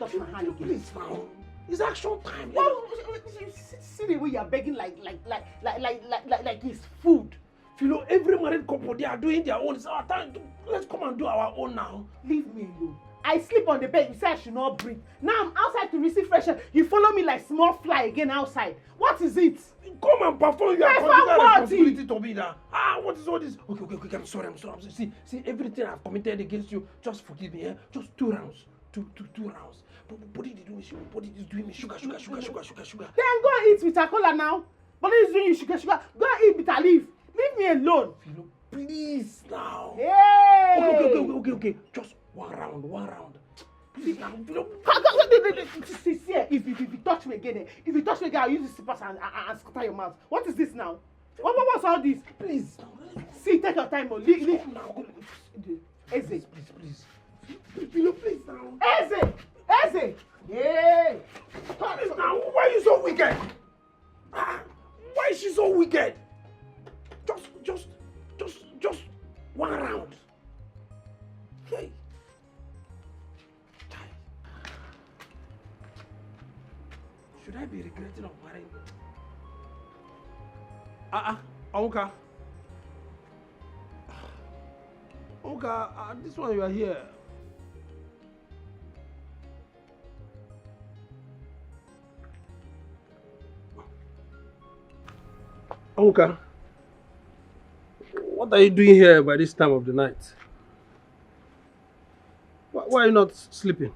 touch my hand again. Please now. It's action time. Well, see the way you're begging like it's food. Philo, every married couple, they are doing their own. It's our time. Let's come and do our own now. Leave me alone. I sleep on the bed. You say I should not breathe. Now I'm outside to receive fresh air. You follow me like small fly again outside. What is it? Come and perform your responsibility to me now. What is all this? Okay. I'm sorry. See, everything I've committed against you, just forgive me. Just 2 rounds. Two rounds. But body is doing me sugar. Then go and eat bitter cola now. Body is doing you sugar. Go and eat bitter leaf. Leave me alone. Philo, please now. Hey. Okay. Just one round. Please now. See, if you touch me again, I'll use the slippers and scatter your mouth. What is this now? What's all this? Please. See, take your time. Leave now. Eze. Please. Philo, please now. Eze. Hey. Please now. Why are you so wicked? Why is she so wicked? Just one round. Hey. Should I be regretting of marrying? Onka. Onka, this one you are here. Onka, what are you doing here by this time of the night? Why are you not sleeping?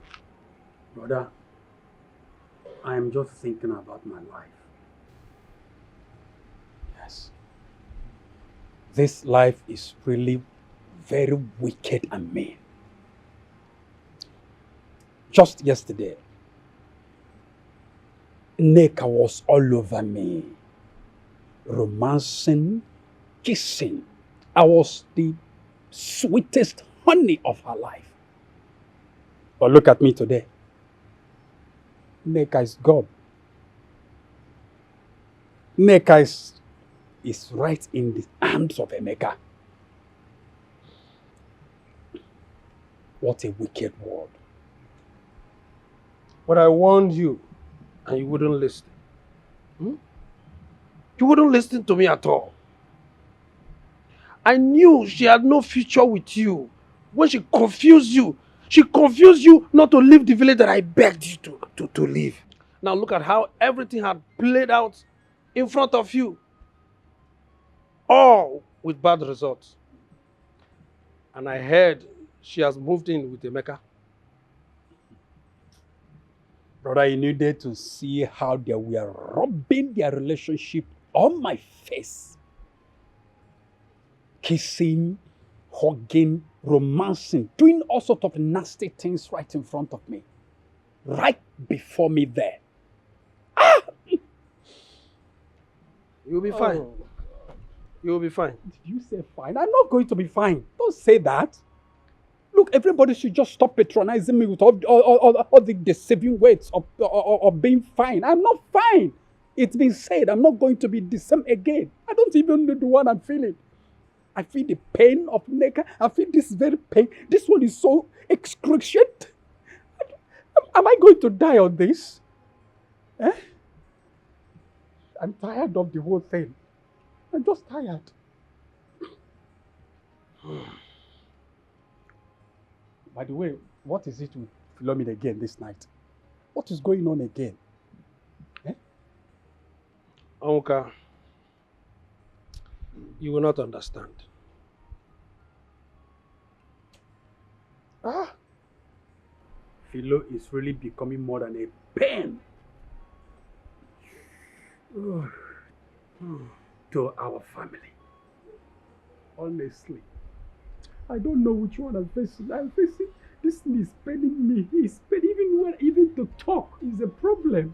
Brother, I am just thinking about my life. Yes. This life is really very wicked and mean. Just yesterday, Neka was all over me, romancing, kissing. I was the sweetest honey of her life. But look at me today. Neka is God. Neka is right in the arms of Emeka. What a wicked world. But I warned you, and you wouldn't listen. You wouldn't listen to me at all. I knew she had no future with you. When she confused you not to leave the village that I begged you to leave. Now look at how everything had played out in front of you. All with bad results. And I heard she has moved in with Emeka. Brother, you needed to see how they were rubbing their relationship on my face. Kissing, hugging, romancing, doing all sorts of nasty things right in front of me. Right before me there. You'll be fine. You'll be fine. Did you say fine? I'm not going to be fine. Don't say that. Look, everybody should just stop patronizing me with all the deceiving words of being fine. I'm not fine. It's been said I'm not going to be the same again. I don't even know the one I'm feeling. I feel the pain of Neka. I feel this very pain. This one is so excruciating. Am I going to die on this? I'm tired of the whole thing. I'm just tired. By the way, what is it with Philomena again this night? What is going on again? Onka, you will not understand. Philo is really becoming more than a pain to our family. Honestly, I don't know which one I'm facing. This thing is paining me. It's paining even to talk is a problem.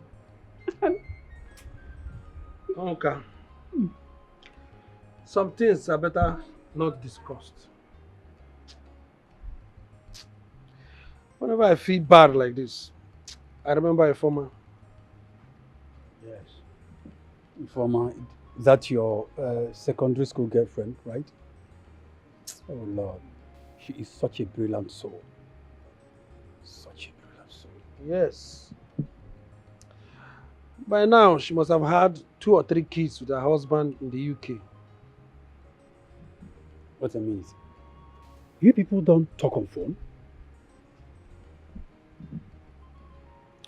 Okay. Some things are better not discussed. Whenever I feel bad like this, I remember a former. Yes. Former, that's your secondary school girlfriend, right? Oh Lord, she is such a brilliant soul. Such a brilliant soul. Yes. By now, she must have had 2 or 3 kids with her husband in the UK. What I mean is, you people don't talk on phone?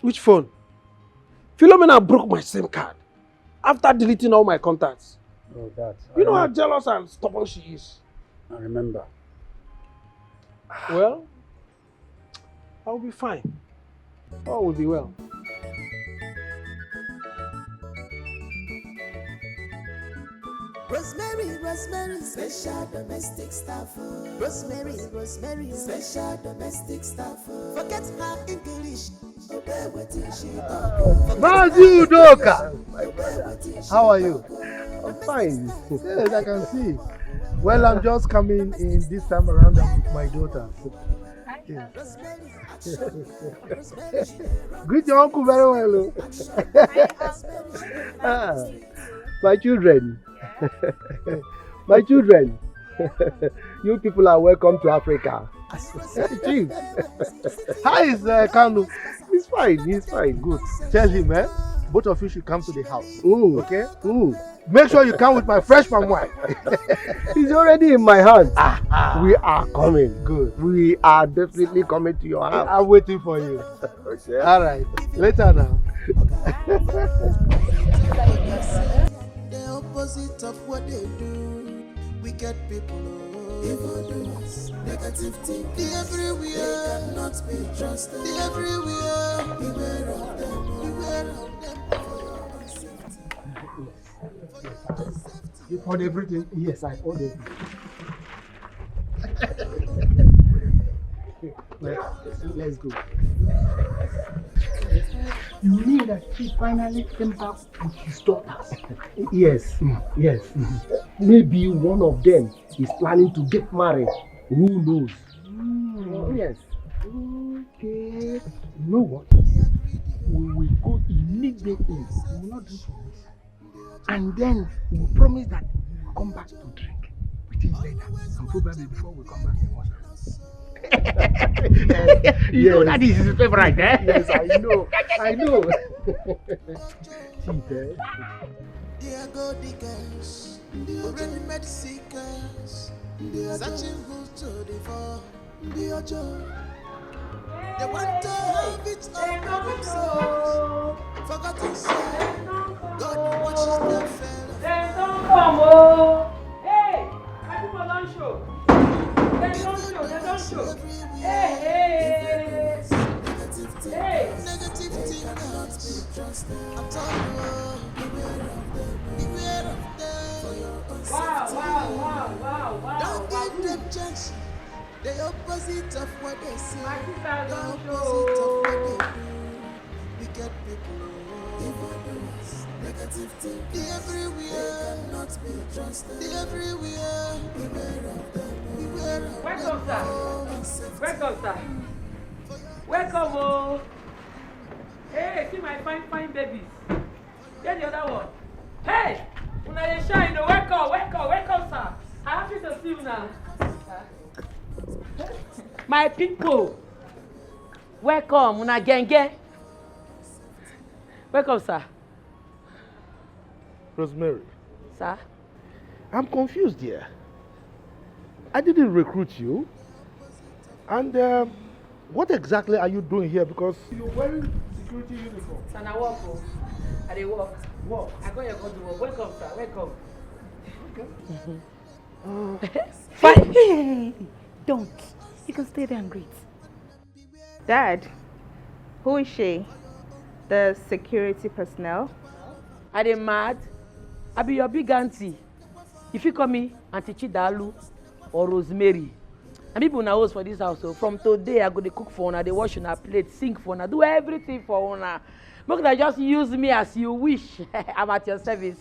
Which phone? Philomena broke my SIM card after deleting all my contacts. Oh, that. You know how jealous and stubborn she is. I remember. Well, I'll be fine. All will be well. Rosemary, Rosemary, special domestic staff. Rosemary, Rosemary, special domestic staff. Forget her English. Obey what she talk. Bazu Doka! How are you? I'm fine. Yes, I can see. Well, I'm just coming in this time around with my daughter. Yeah. Greet your uncle very well. My children. My children. You people are welcome to Africa. Chief. How is Kanu? He's fine, good. Tell him, both of you should come to the house. Ooh. Okay? Ooh. Make sure you come with my fresh palm wine. He's already in my hand. We are coming. Good. We are definitely coming to your house. I'm waiting for you. Okay. All right. Later now. The opposite of what they do. Wicked people, evildoers, negative thinking. The everywhere cannot be trusted. The everywhere, beware of them. Beware of them. You poured everything? Yes, I poured everything. Let's go. You mean that she finally came back with his daughters? Yes, yes. Maybe one of them is planning to get married. Who knows? Yes. Okay. You know what? We will go immediately. We will not do this. And then we will promise that we will come back to drink with him later. And probably before we come back, we must. You know that is his favorite, eh? Yes, I know. I know. Dear God, diggers, already made seekers, searching who's to devour, dear joy. They want to have it all for themselves. Forgotten self. God watches their fellow. Then don't come, oh! Hey! I people don't show. They don't show. Hey! Negative thing cannot be trusted. I'm telling you, beware of them. Beware of them for your own safety. Wow. Don't give them chance. The opposite of what they say. My sister The don't opposite of what they show. do. Wicked people, evildoers, negative thing. The everywhere cannot be trusted. The everywhere, beware of them. Beware of Welcome, them. sir. Welcome, sir. Welcome, oh. Hey, see my fine babies. Get the other one. Hey, una dey shine, oh. Welcome, sir. I'm happy to see you now. My people, welcome, una genge. Welcome, sir. Rosemary, Sir? I'm confused here. I didn't recruit you. And what exactly are you doing here? Because you're wearing security uniform. Sir, na work, oh. I dey work. What? I got your call to work. Welcome, sir. Welcome. Fine. Hey, don't. You can stay there and greet. Dad, who is she? The security personnel? I dey mad. I be your big auntie. If you call me Auntie Chidalu or Rosemary, and people na host for this house. So from today, I go to cook for una, they wash una plate, sing for una, do everything for una. Make una just use me as you wish. I'm at your service.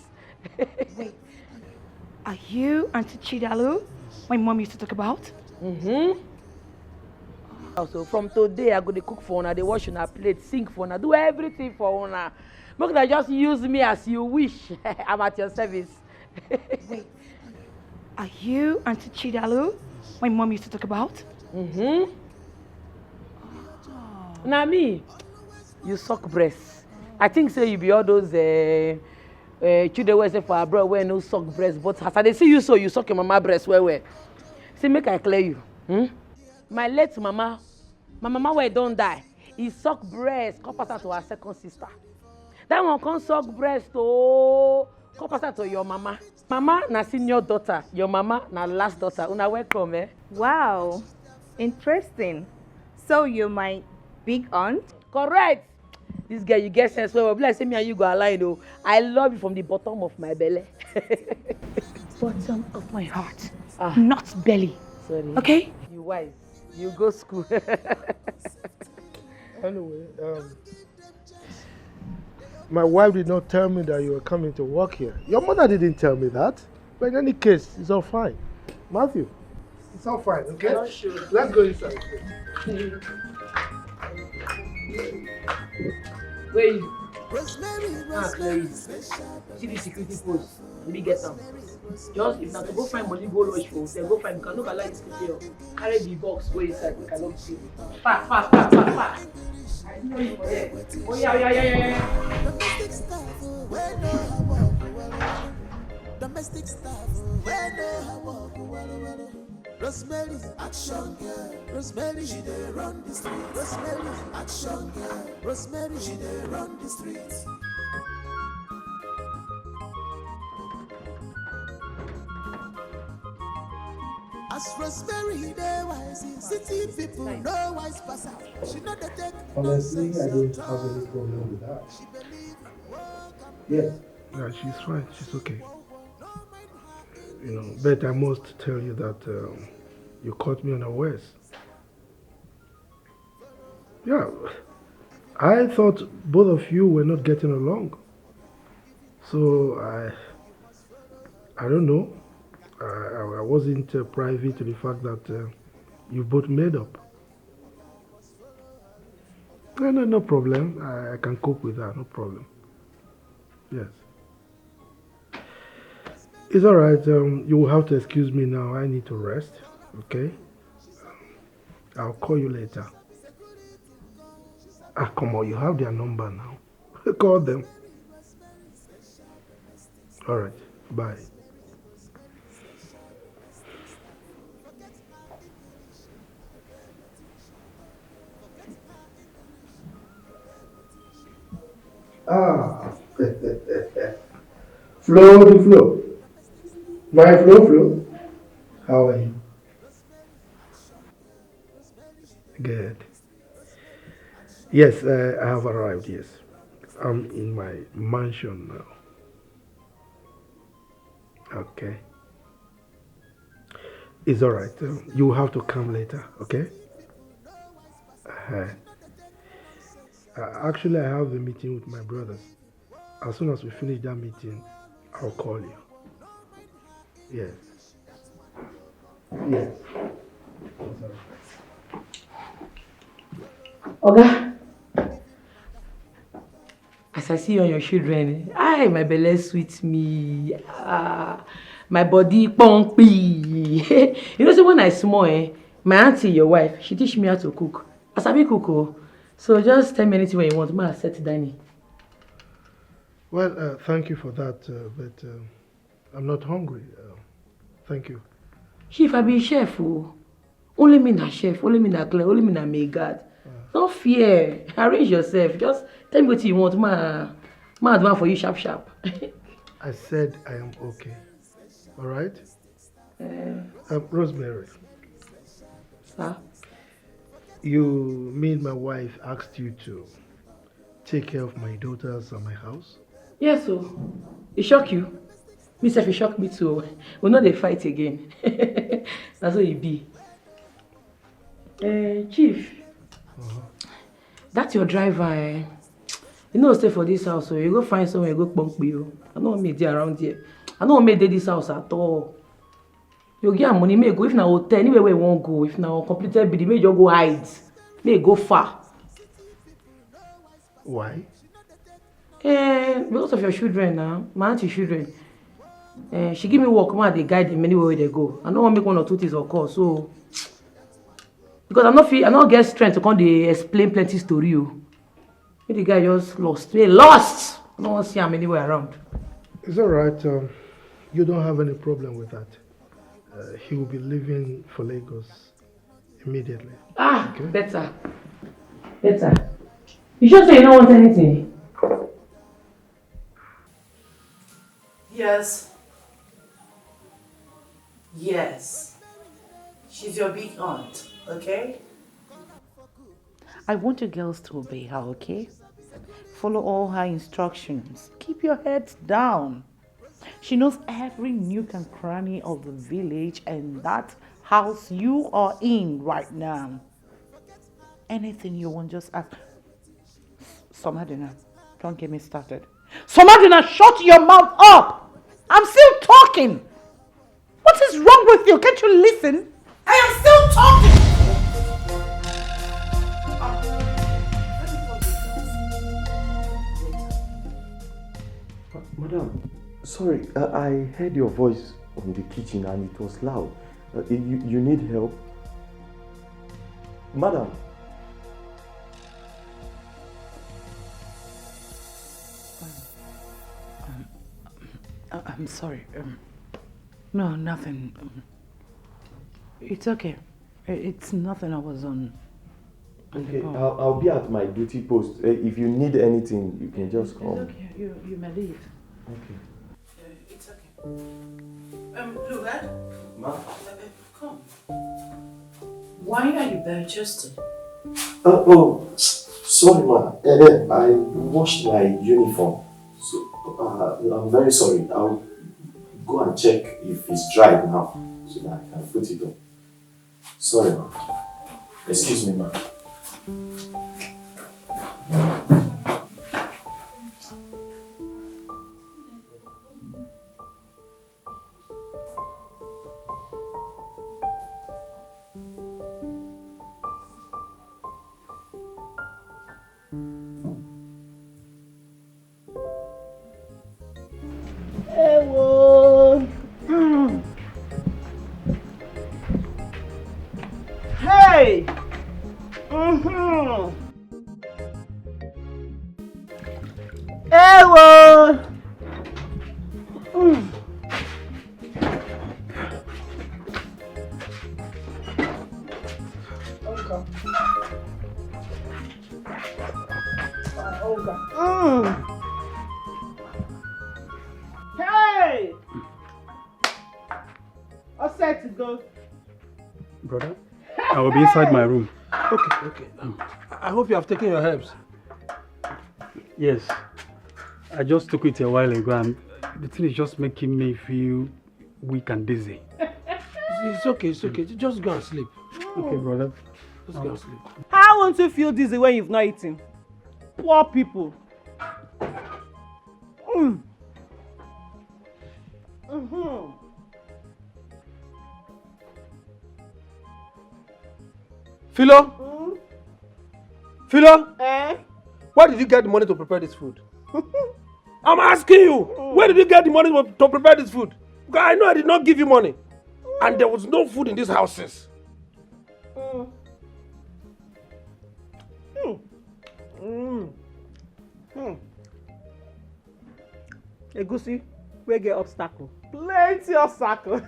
Wait. Are you Auntie Chidalu? My mom used to talk about? So from today, I go to cook for una, they wash una plate, sing for una, do everything for una. Make una just use me as you wish. I'm at your service. Wait. Are you Auntie Chidalu? My mom used to talk about? Na me. you suck breast. I think say you be all those children wey say for abroad wey no suck breast, but as I dey see you so you suck your mama breast well. See, make I clear you. My late mama, my mama wey don die, e suck breast come pass am to her second sister. That one come suck breast come pass am to your mama. Mama na senior daughter, your mama na last daughter. Una welcome, eh? Wow, interesting. So you're my big aunt? Correct. This girl, you get sense well. Be like say me and you go align though. I love you from the bottom of my belly. Bottom of my heart, not belly. Sorry. Okay? You wise. You go school. Anyway, my wife did not tell me that you were coming to work here. Your mother didn't tell me that. But in any case, it's all fine. Matthew, it's all fine, okay? Let's go inside. Where you? Rosemary, Rosemary. See the security post. Maybe get some. Just if not to go find money, go lodge for hotel. Go find. Because nobody like this here. Carry the box. Go inside. We cannot see. Fast. I know you for there. Oh yeah. domestic staff, where no I walk, domestic staff, where no I walk, Rosemary, action girl. Rosemary, she dey run the street. Rosemary, action girl. Rosemary, she dey run the streets. As Rosemary, they wise, city people no wise pass out. She not the take. Honestly, I don't have any problem with that. Yes. Yeah, she's fine. She's okay. You know, but I must tell you that you caught me unawares. Yeah, I thought both of you were not getting along. So I don't know. I wasn't privy to the fact that you both made up. No problem. I can cope with that. No problem. Yes. It's all right. You will have to excuse me now. I need to rest. Okay? I'll call you later. Come on. You have their number now. Call them. All right. Bye. Flow. My flow. How are you? Good. Yes, I have arrived, yes. I'm in my mansion now. Okay. It's all right. You have to come later, okay? Actually, I have a meeting with my brothers. As soon as we finish that meeting, I'll call you. Yes. Yes. Oga, as I see you and your children, my belly sweet me. My body pumpy. You know, so when I small, my auntie, your wife, she teach me how to cook. I sabi cook, oh. So just tell me anything when you want. Ma set dining. Well, thank you for that, but I'm not hungry. Thank you. Chief, I be chef, oh. Only me na chef, only me na clear, only me na make God. Don't fear. Arrange yourself. Just tell me what you want. Ma advance for you sharp. I said I am okay. All right? Rosemary. Sir? Me and my wife asked you to take care of my daughters and my house? Yes, so. It shock you? Me self, it shock me too. We'll not dey fight again. That's what it be. Chief. That's your driver. You know, stay for this house, so you go find somewhere, you go bunk you. I don't want me there around here. I don't want me there this house at all. You get money, may go if na hotel, anywhere where you won't go. If na completed bidding, may you just go hide. May go far. Why? Because of your children now, my auntie children. She give me work, man, they guide them anywhere where they go. I don't want to make one or two things occur, so because I not get strength to come dey explain plenty story. The guy just lost. He lost! I don't want to see him anywhere around. It's alright. You don't have any problem with that. He will be leaving for Lagos immediately. Okay? Better. Better. You sure say you don't want anything? Yes. Yes. She's your big aunt, okay? I want you girls to obey her, okay? Follow all her instructions. Keep your heads down. She knows every nook and cranny of the village and that house you are in right now. Anything you want, just ask. Somadina, don't get me started. Somadina, shut your mouth up! I'm still talking! What is wrong with you? Can't you listen? I am still talking! Madam, sorry, I heard your voice on the kitchen and it was loud. You need help? Madam. I'm sorry. No, nothing. It's okay. It's nothing. I was on. Okay, I'll be at my duty post. If you need anything, you can just come. It's okay. You may leave. Okay. It's okay. Lugard? Ma? Come. Why are you bare chested? Sorry, ma. I washed my uniform. So, I'm very sorry. I'll go and check if it's dried now so that I can put it on. Sorry, ma. Excuse me, ma. Hey! Ewo! Hey! All set to go. Brother, I will be inside my room. Okay. I hope you have taken your herbs. Yes. I just took it a while ago and the thing is just making me feel weak and dizzy. It's okay. Just go and sleep. Okay, brother. Just go and sleep. How won't you feel dizzy when you've not eaten? Poor people. Philo? Philo? Eh? Where did you get the money to prepare this food? I'm asking you, where did you get the money to prepare this food? Because I know I did not give you money. And there was no food in these houses. Egusi, we get obstacle. Plenty obstacle.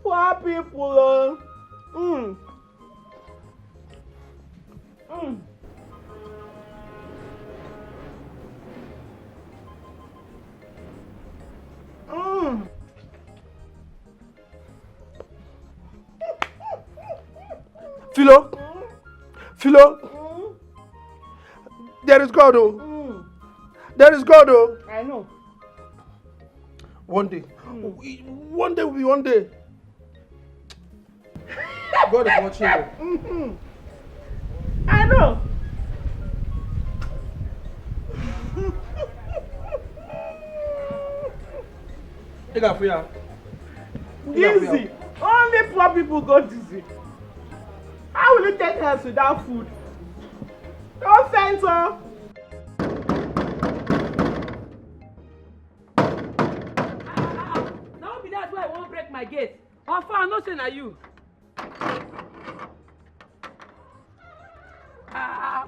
Poor people. Philo? There is God, oh. There is God, oh. I know. One day. One day will be one day. God is watching you. I know. Dizzy. Only poor people go dizzy. How will you take herbs without food? Don't censor. Now be that why I won't break my gate. How far? I'm not saying are you.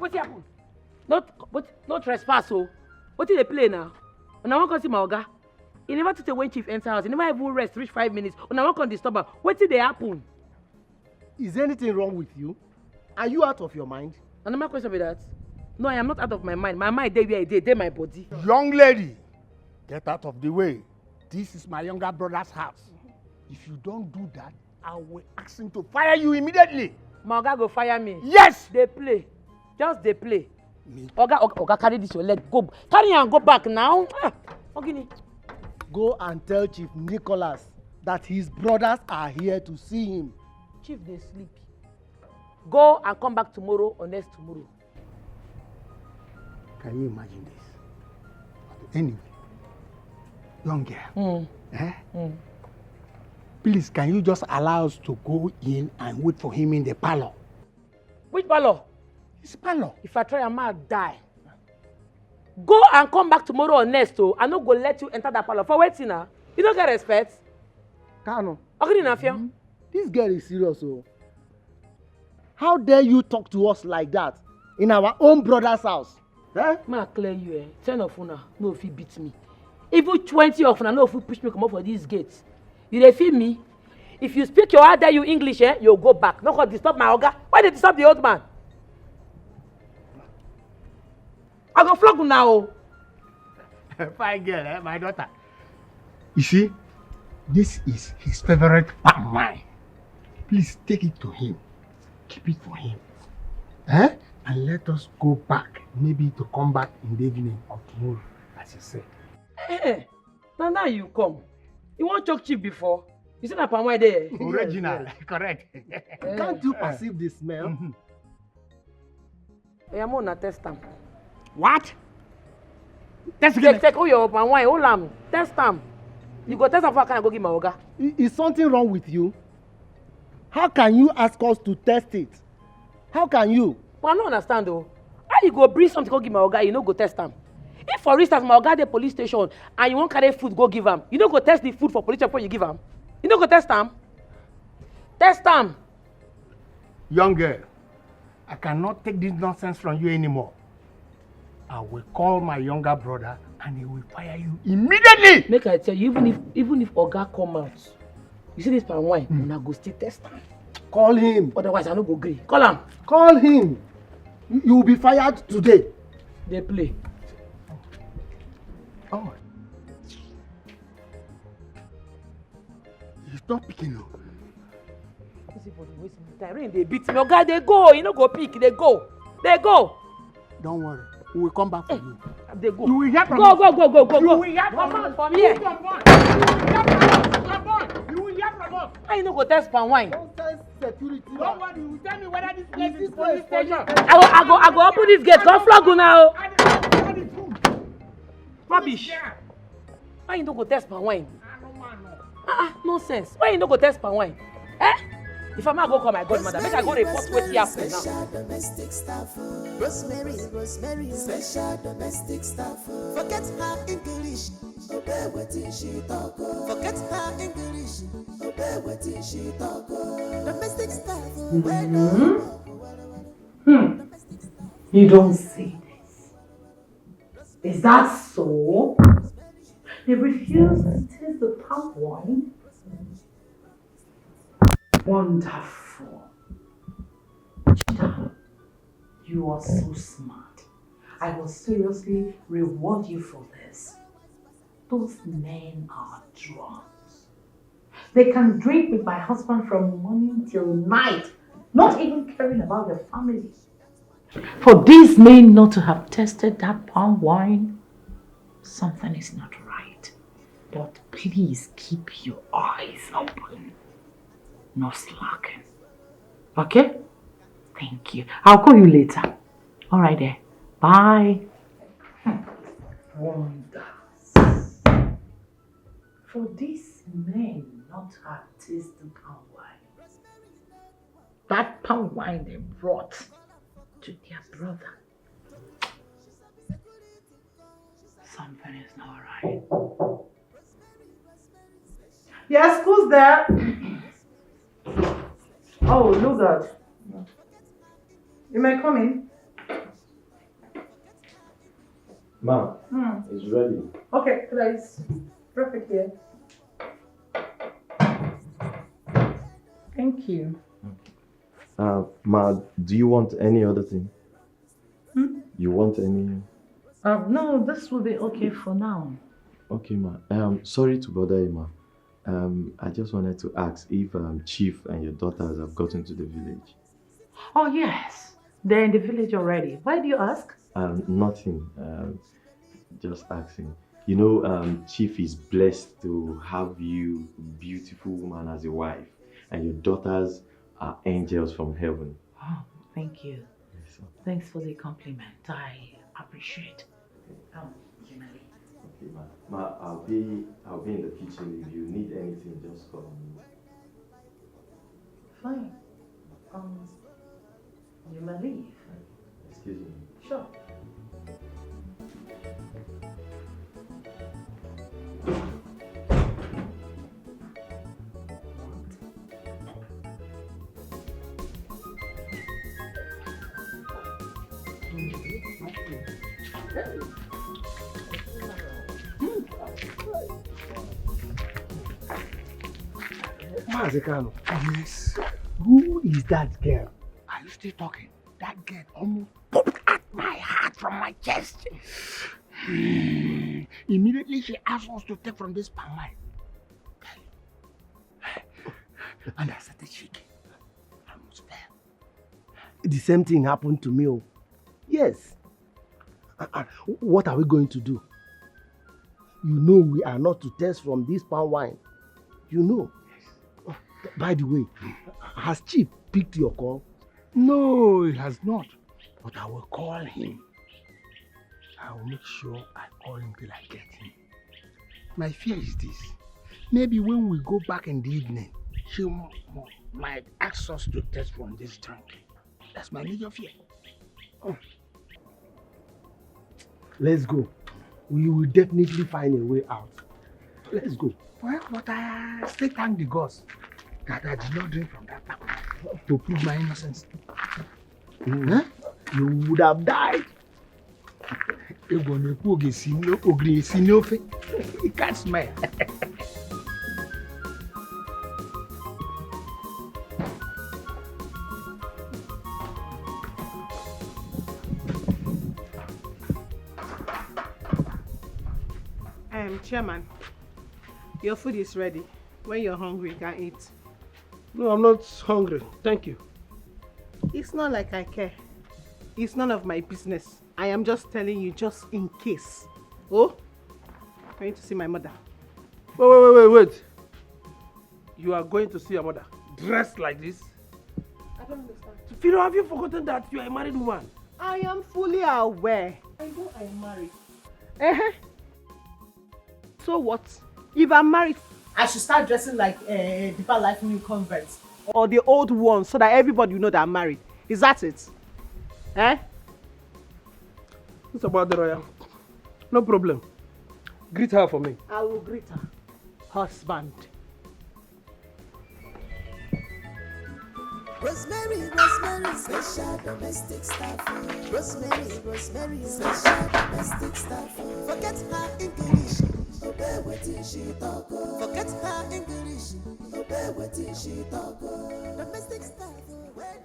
What's happen? Not trespass, oh. What did they play now? And I want to see my oga. He never took the when chief enter house. He never even rest, reach 5 minutes. And I want to disturb her. What did they happen? Is anything wrong with you? Are you out of your mind? And my question with that? No, I am not out of my mind. My mind, they where it dey my body. Young lady, get out of the way. This is my younger brother's house. If you don't do that, I will ask him to fire you immediately. My oga go fire me. Yes! They play. Just they play. Oga, carry this your leg. Go. Carry and go back now. Okay. Go and tell Chief Nicholas that his brothers are here to see him. Chief, they sleep. Go and come back tomorrow or next tomorrow. Can you imagine this? Anyway, young girl, please, can you just allow us to go in and wait for him in the parlor? Which parlor? His parlor. If I try, I might die. Go and come back tomorrow or next, oh. I no go let you enter that parlor. For waiting now. You don't get respect. Kano. Okay, Nafia. This girl is serious, oh. How dare you talk to us like that in our own brother's house? Eh? Ma clear you, 10 of una, no if you beat me. Even 20 of una, no if you push me come up for these gates. You dey feel me? If you speak your how dare you English, you'll go back. No go disturb my oga. Why they disturb the old man? I go flog you now. Fine girl, my daughter. You see, this is his favorite palm wine. Please take it to him. Keep it for him. And let us go back, maybe to come back in the evening or tomorrow, as you said. Now you come. You want choke chief before? You see that palm wine there? Original, correct. Can't you perceive the smell? I am on a test them. What? Test again. Take all your palm wine, hold them. Test them. You go test them before I can go give my oga. Is something wrong with you? How can you ask us to test it? How can you? Well, I don't understand though. How you go bring something go give my oga, you no go test them? If for instance my oga dey police station and you wan carry food go give am, you no go test the food for police before you give am? You no go test am? Test am. Young girl, I cannot take this nonsense from you anymore. I will call my younger brother and he will fire you immediately. Make I tell you, even if oga come out, you see this palm wine, una go still test am. Call him. Otherwise I no go agree. Call am. Call him. You will be fired today. They play. Oh. He's not picking up. Rain they beat me. Oga, they go. You no go pick. They go. They go. Don't worry. We will come back for you. They go. You will hear from us. Go. You will hear from us. From here. You will hear from us. Why you no go test palm wine? Don't test security. Don't worry. You will tell me whether this place is police station. I go open this gate. Come flog you now. Rubbish. Why you no go test palm wine? Nonsense. Why you no go test palm wine? If I'm not go call my godmother, make I go report wetin happen now. Special domestic staff. Rosemary, special domestic staff. Forget her English, obey wetin she talk. Forget her English, obey wetin she talk. Domestic staff. You don't say this. Is that so? They refuse to taste the palm wine? Wonderful. Chida, you are so smart. I will seriously reward you for this. Those men are drunks. They can drink with my husband from morning till night, not even caring about their family. For these men not to have tasted that palm wine, something is not right. But please keep your eyes open. No slacking. Okay? Thank you. I'll call you later. All right there. Bye. Wonders. For these men not to have tasted palm wine, that palm wine they brought to their brother, something is not right. Yes, who's there? Oh, look at. You may come in. Ma, it's ready. Okay, please. Drop it here. Thank you. Ma, do you want any other thing? You want any? No, this will be okay for now. Okay, ma. Sorry to bother you, ma. I just wanted to ask if Chief and your daughters have gotten to the village. Oh, yes. They're in the village already. Why do you ask? Nothing. Just asking. You know, Chief is blessed to have you, beautiful woman, as a wife, and your daughters are angels from heaven. Oh, thank you. Yes, sir. Thanks for the compliment. I appreciate. Jimmy. Okay, ma. Ma, I'll be in the kitchen. If you need anything, just call me. Fine. You may leave. Excuse me. Sure. Mazekano. Yes. Who is that girl? Are you still talking? That girl almost popped at my heart from my chest. Immediately she asked us to take from this palm wine. And I started shaking. I almost fell. The same thing happened to me. Oh. Yes. What are we going to do? You know we are not to test from this palm wine. You know. By the way, has Chief picked your call? No, he has not. But I will call him. I will make sure I call him till I get him. My fear is this. Maybe when we go back in the evening, she might ask us to test from this drink. That's my major fear. Oh. Let's go. We will definitely find a way out. Let's go. Well, but I still thank the gods that I did not drink from that tap to prove my innocence. Huh? You would have died. You can't smell. Chairman, your food is ready. When you're hungry, you can eat. No, I'm not hungry. Thank you. It's not like I care. It's none of my business. I am just telling you just in case. Oh, I need to see my mother. Wait. You are going to see your mother dressed like this? I don't understand. Philo, have you forgotten that you are a married woman? I am fully aware. I know I am married. So what? If I'm married, I should start dressing like Deeper Life new converts or the old ones so that everybody will know that I'm married. Is that it? It's about the royal. No problem. Greet her for me. I will greet her. Husband. Rosemary, special domestic staff. Rosemary, special domestic staff. Forget her English, obey what she talk. Forget her English, obey what she talk. Domestic staff.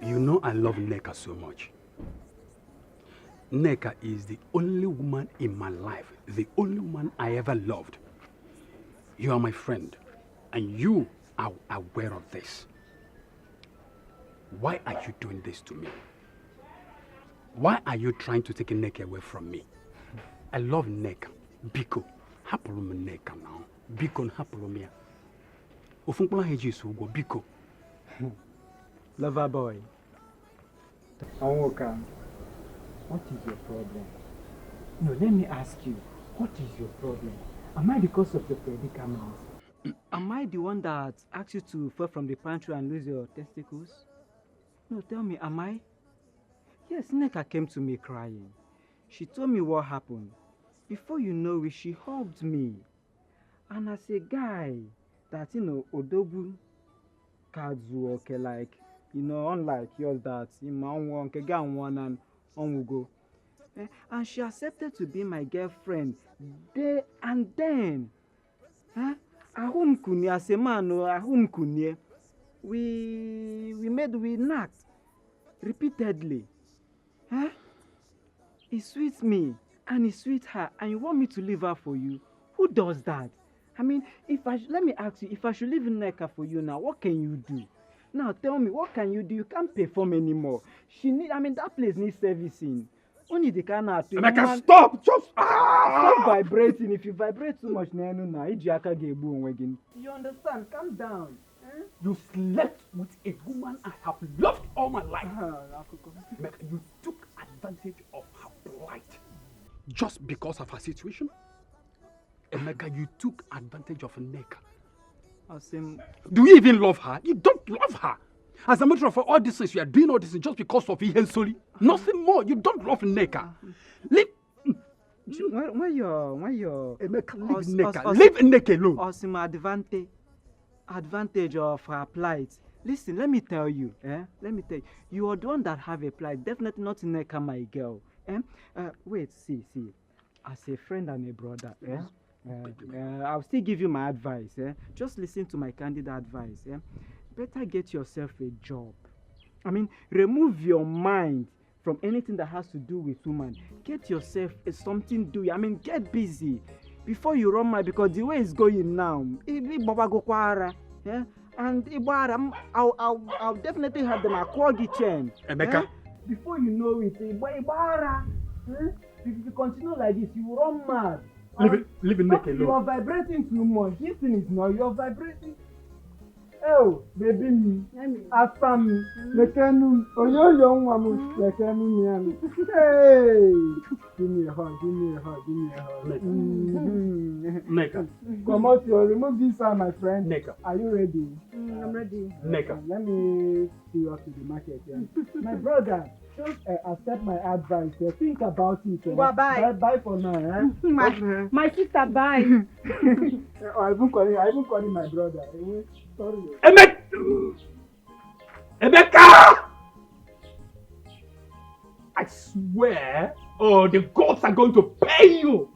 You know I love Nneka so much. Nneka is the only woman in my life, the only woman I ever loved. You are my friend, and you are aware of this. Why are you doing this to me? Why are you trying to take Nneka away from me? I love Nneka. Biko, hapulu me Nneka now. Biko, hapulu me. Ofunkola heji sugo. Biko. Lover boy. Anwoka, what is your problem? No, let me ask you, what is your problem? Am I the cause of the predicament? Am I the one that asked you to fall from the pantry and lose your testicles? No, tell me, am I? Yes, Nneka came to me crying. She told me what happened. Before you know it, she hugged me. And as a guy that, Odobu Kazu, okay, like, unlike yours that in my own one, and on will go. And she accepted to be my girlfriend there and then. Ahum kunie as a man, ahum kunie. We knocked repeatedly. It sweets me and it sweets her, and you want me to leave her for you? Who does that? I mean, let me ask you, if I should leave Nneka for you now, what can you do? Now tell me, what can you do? You can't perform anymore. That place needs servicing. Only the kind of thing. Emeka, stop! Just stop vibrating. If you vibrate too much, you understand? Calm down. You slept with a woman I have loved all my life. Emeka, you took advantage of her plight just because of her situation. Emeka, you took advantage of Nneka. Do you even love her? You don't love her. As a matter of fact, all this is, you are doing all this just because of Ihensoli. Nothing more. You don't love Nneka. Leave. Why you're Emeka, leave Nneka. Leave Nneka alone. Awesome advantage of her plight. Listen, let me tell you. You are the one that have a plight. Definitely not Nneka, my girl. Wait, see. As a friend and a brother, I'll still give you my advice. Just listen to my candid advice. Better get yourself a job. Remove your mind from anything that has to do with woman. Get yourself something to do. Get busy before you run mad, because the way it's going now, and I'll definitely have them a chain. Emeka. Before you know it, if you continue like this, you will run mad. Leave Nneka alone. You are vibrating too much. This thing is not. You are vibrating. Oh, baby me. After me. Lekenu. Oyo mwamu. Lekenu miami. Hey. Give me a hug. Nneka. Come out here. Remove this side, my friend. Nneka. Are you ready? I'm ready. Nneka. Let me see you up to the market. My brother. Just accept my advice. Think about it. Bye. Bye for now. My sister, bye. I even calling my brother. Sorry. Emeka! I swear, the gods are going to pay you.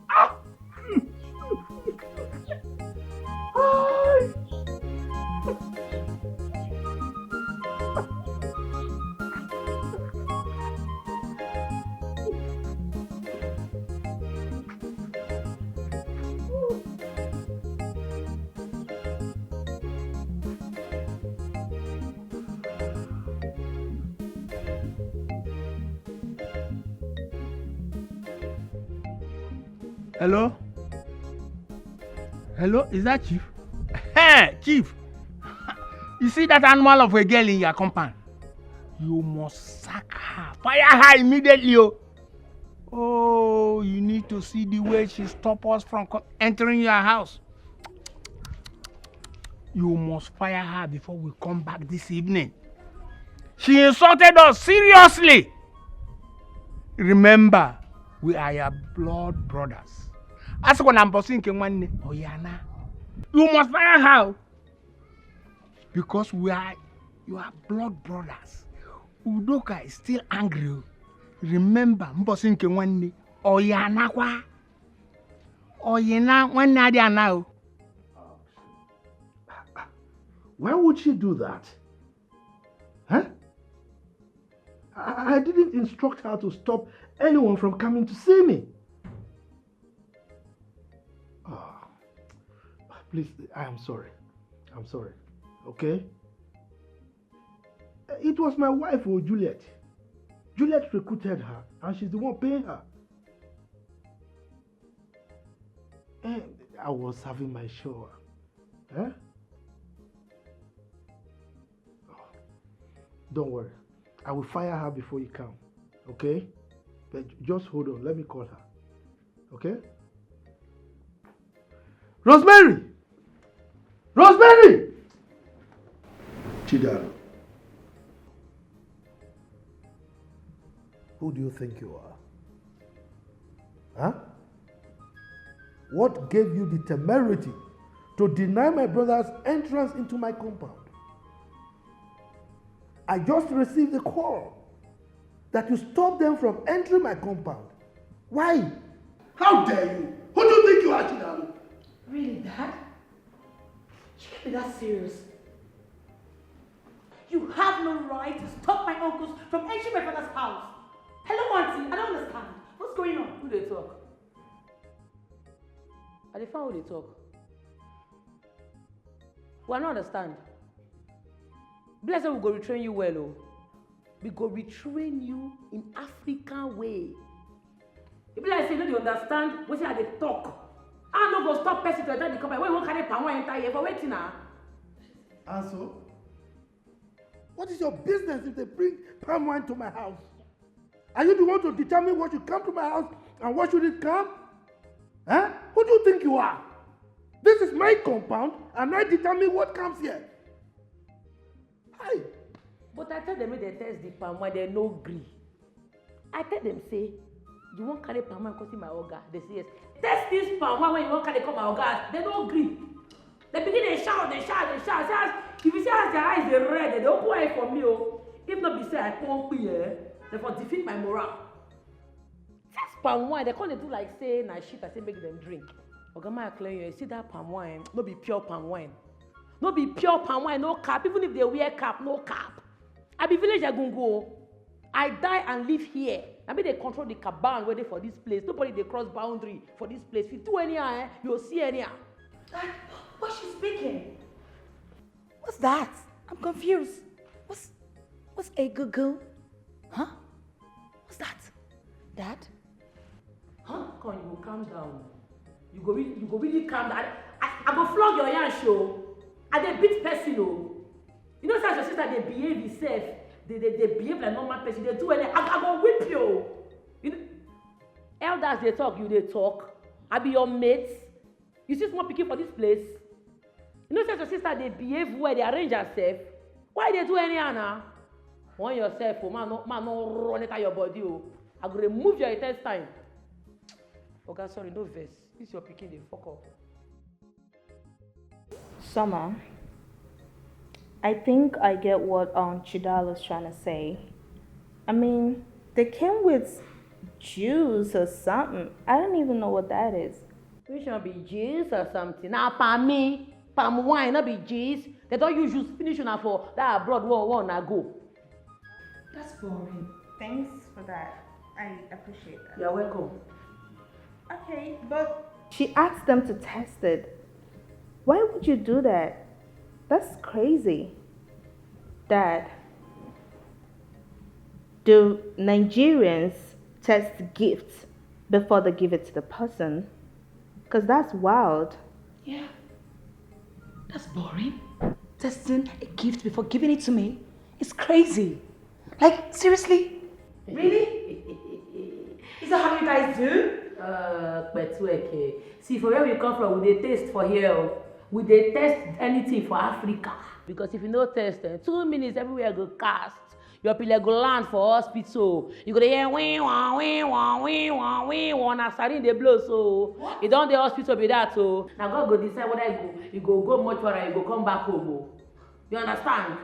Hello? Hello? Is that Chief? Hey, Chief! You see that animal of a girl in your compound? You must sack her. Fire her immediately. Oh, you need to see the way she stopped us from entering your house. You must fire her before we come back this evening. She insulted us seriously. Remember, we are your blood brothers. Ask when I'm bossing Kenwane Oyana. You must fire her. Because you are blood brothers. Udoka is still angry. Remember, Mbosin Kenwane Oyana kwa. Oyana one nadia now. Why would she do that? Huh? I didn't instruct her to stop anyone from coming to see me. Oh, please, I am sorry. I'm sorry. Okay? It was my wife, Juliet. Juliet recruited her, and she's the one paying her. And I was having my shower. Huh? Oh, don't worry. I will fire her before you come. Okay? But just hold on. Let me call her. Okay? Rosemary! Rosemary! Chidaro. Who do you think you are? Huh? What gave you the temerity to deny my brother's entrance into my compound? I just received a call that you stopped them from entering my compound Why? How dare you? Who do you think you are, Chidalu? Really, Dad? You can't be that serious. You have no right to stop my uncles from entering my father's house. Hello, Auntie. I don't understand. What's going on? Who they talk? I dey find who they talk. We don't understand. Bless we go retrain you well, oh. We go retrain you in African way. If you like say you no dey understand wetin I dey talk, I no go stop person to enter the company when you wan carry palm wine enter here for wetin na. And so? What is your business if they bring palm wine to my house? Are you the one to determine what should come to my house and what shouldn't come? Huh? Who do you think you are? This is my compound and I determine what comes here. Hi. But I tell them make they test the palm wine, they no gree. I tell them say, you wan carry palm wine come see my oga? They say yes. Test this palm wine when you wan carry come my oga. They no gree. They begin dey shout. If you see as their eyes dey red, they open eye for me oh. If not be say I pump here, they for defeat my morale. Test palm wine, they come dey do like say na shit I say make them drink. Oga Maya clear you, see that palm wine, no be pure palm wine. No be pure palm wine, no cap. Even if they wear cap, no cap. I be village Agungo. I die and live here. I mean they control the caban where they for this place. Nobody they cross boundary for this place. If you do anyhow, you'll see anyhow. What's she speaking? What's that? I'm confused. What's a Google? Huh? What's that? Dad? Huh? Come on, you go calm down. You go really calm down. I go flog your yarn show. I dey beat person oh. You know, as your sister they behave itself. They behave like normal person. They do anything. I go whip you. You know, elders they talk, you they talk. I be your mates. You see small pikin for this place. You know, as your sister they behave well, they arrange herself. Why they do anyhow now? Want yourself, oh man, no run it out your body oh. I go remove your intestine. Okay, sorry, no verse. This your pikin they fuck up. Summer, I think I get what Chidala's trying to say. I mean, they came with juice or something. I don't even know what that is. Which one be juice or something? Now, palm wine, not be juice. They don't use juice finish una for that abroad one go. That's boring. Thanks for that. I appreciate that. You're welcome. Okay, but she asked them to test it. Why would you do that? That's crazy. Dad, do Nigerians test gifts before they give it to the person? Because that's wild. Yeah. That's boring. Testing a gift before giving it to me is crazy. Like, seriously? Really? Is that how you guys do? See, for where we come from, we dey taste for here. We dey test anything for Africa. Because if you no test, 2 minutes everywhere go cast. Your pillar go land for hospital. You go hear wing wah na sarin dey blow so. You don dey hospital be that so. Now God go decide whether you go mortuary, you go come back home. Oh. You understand?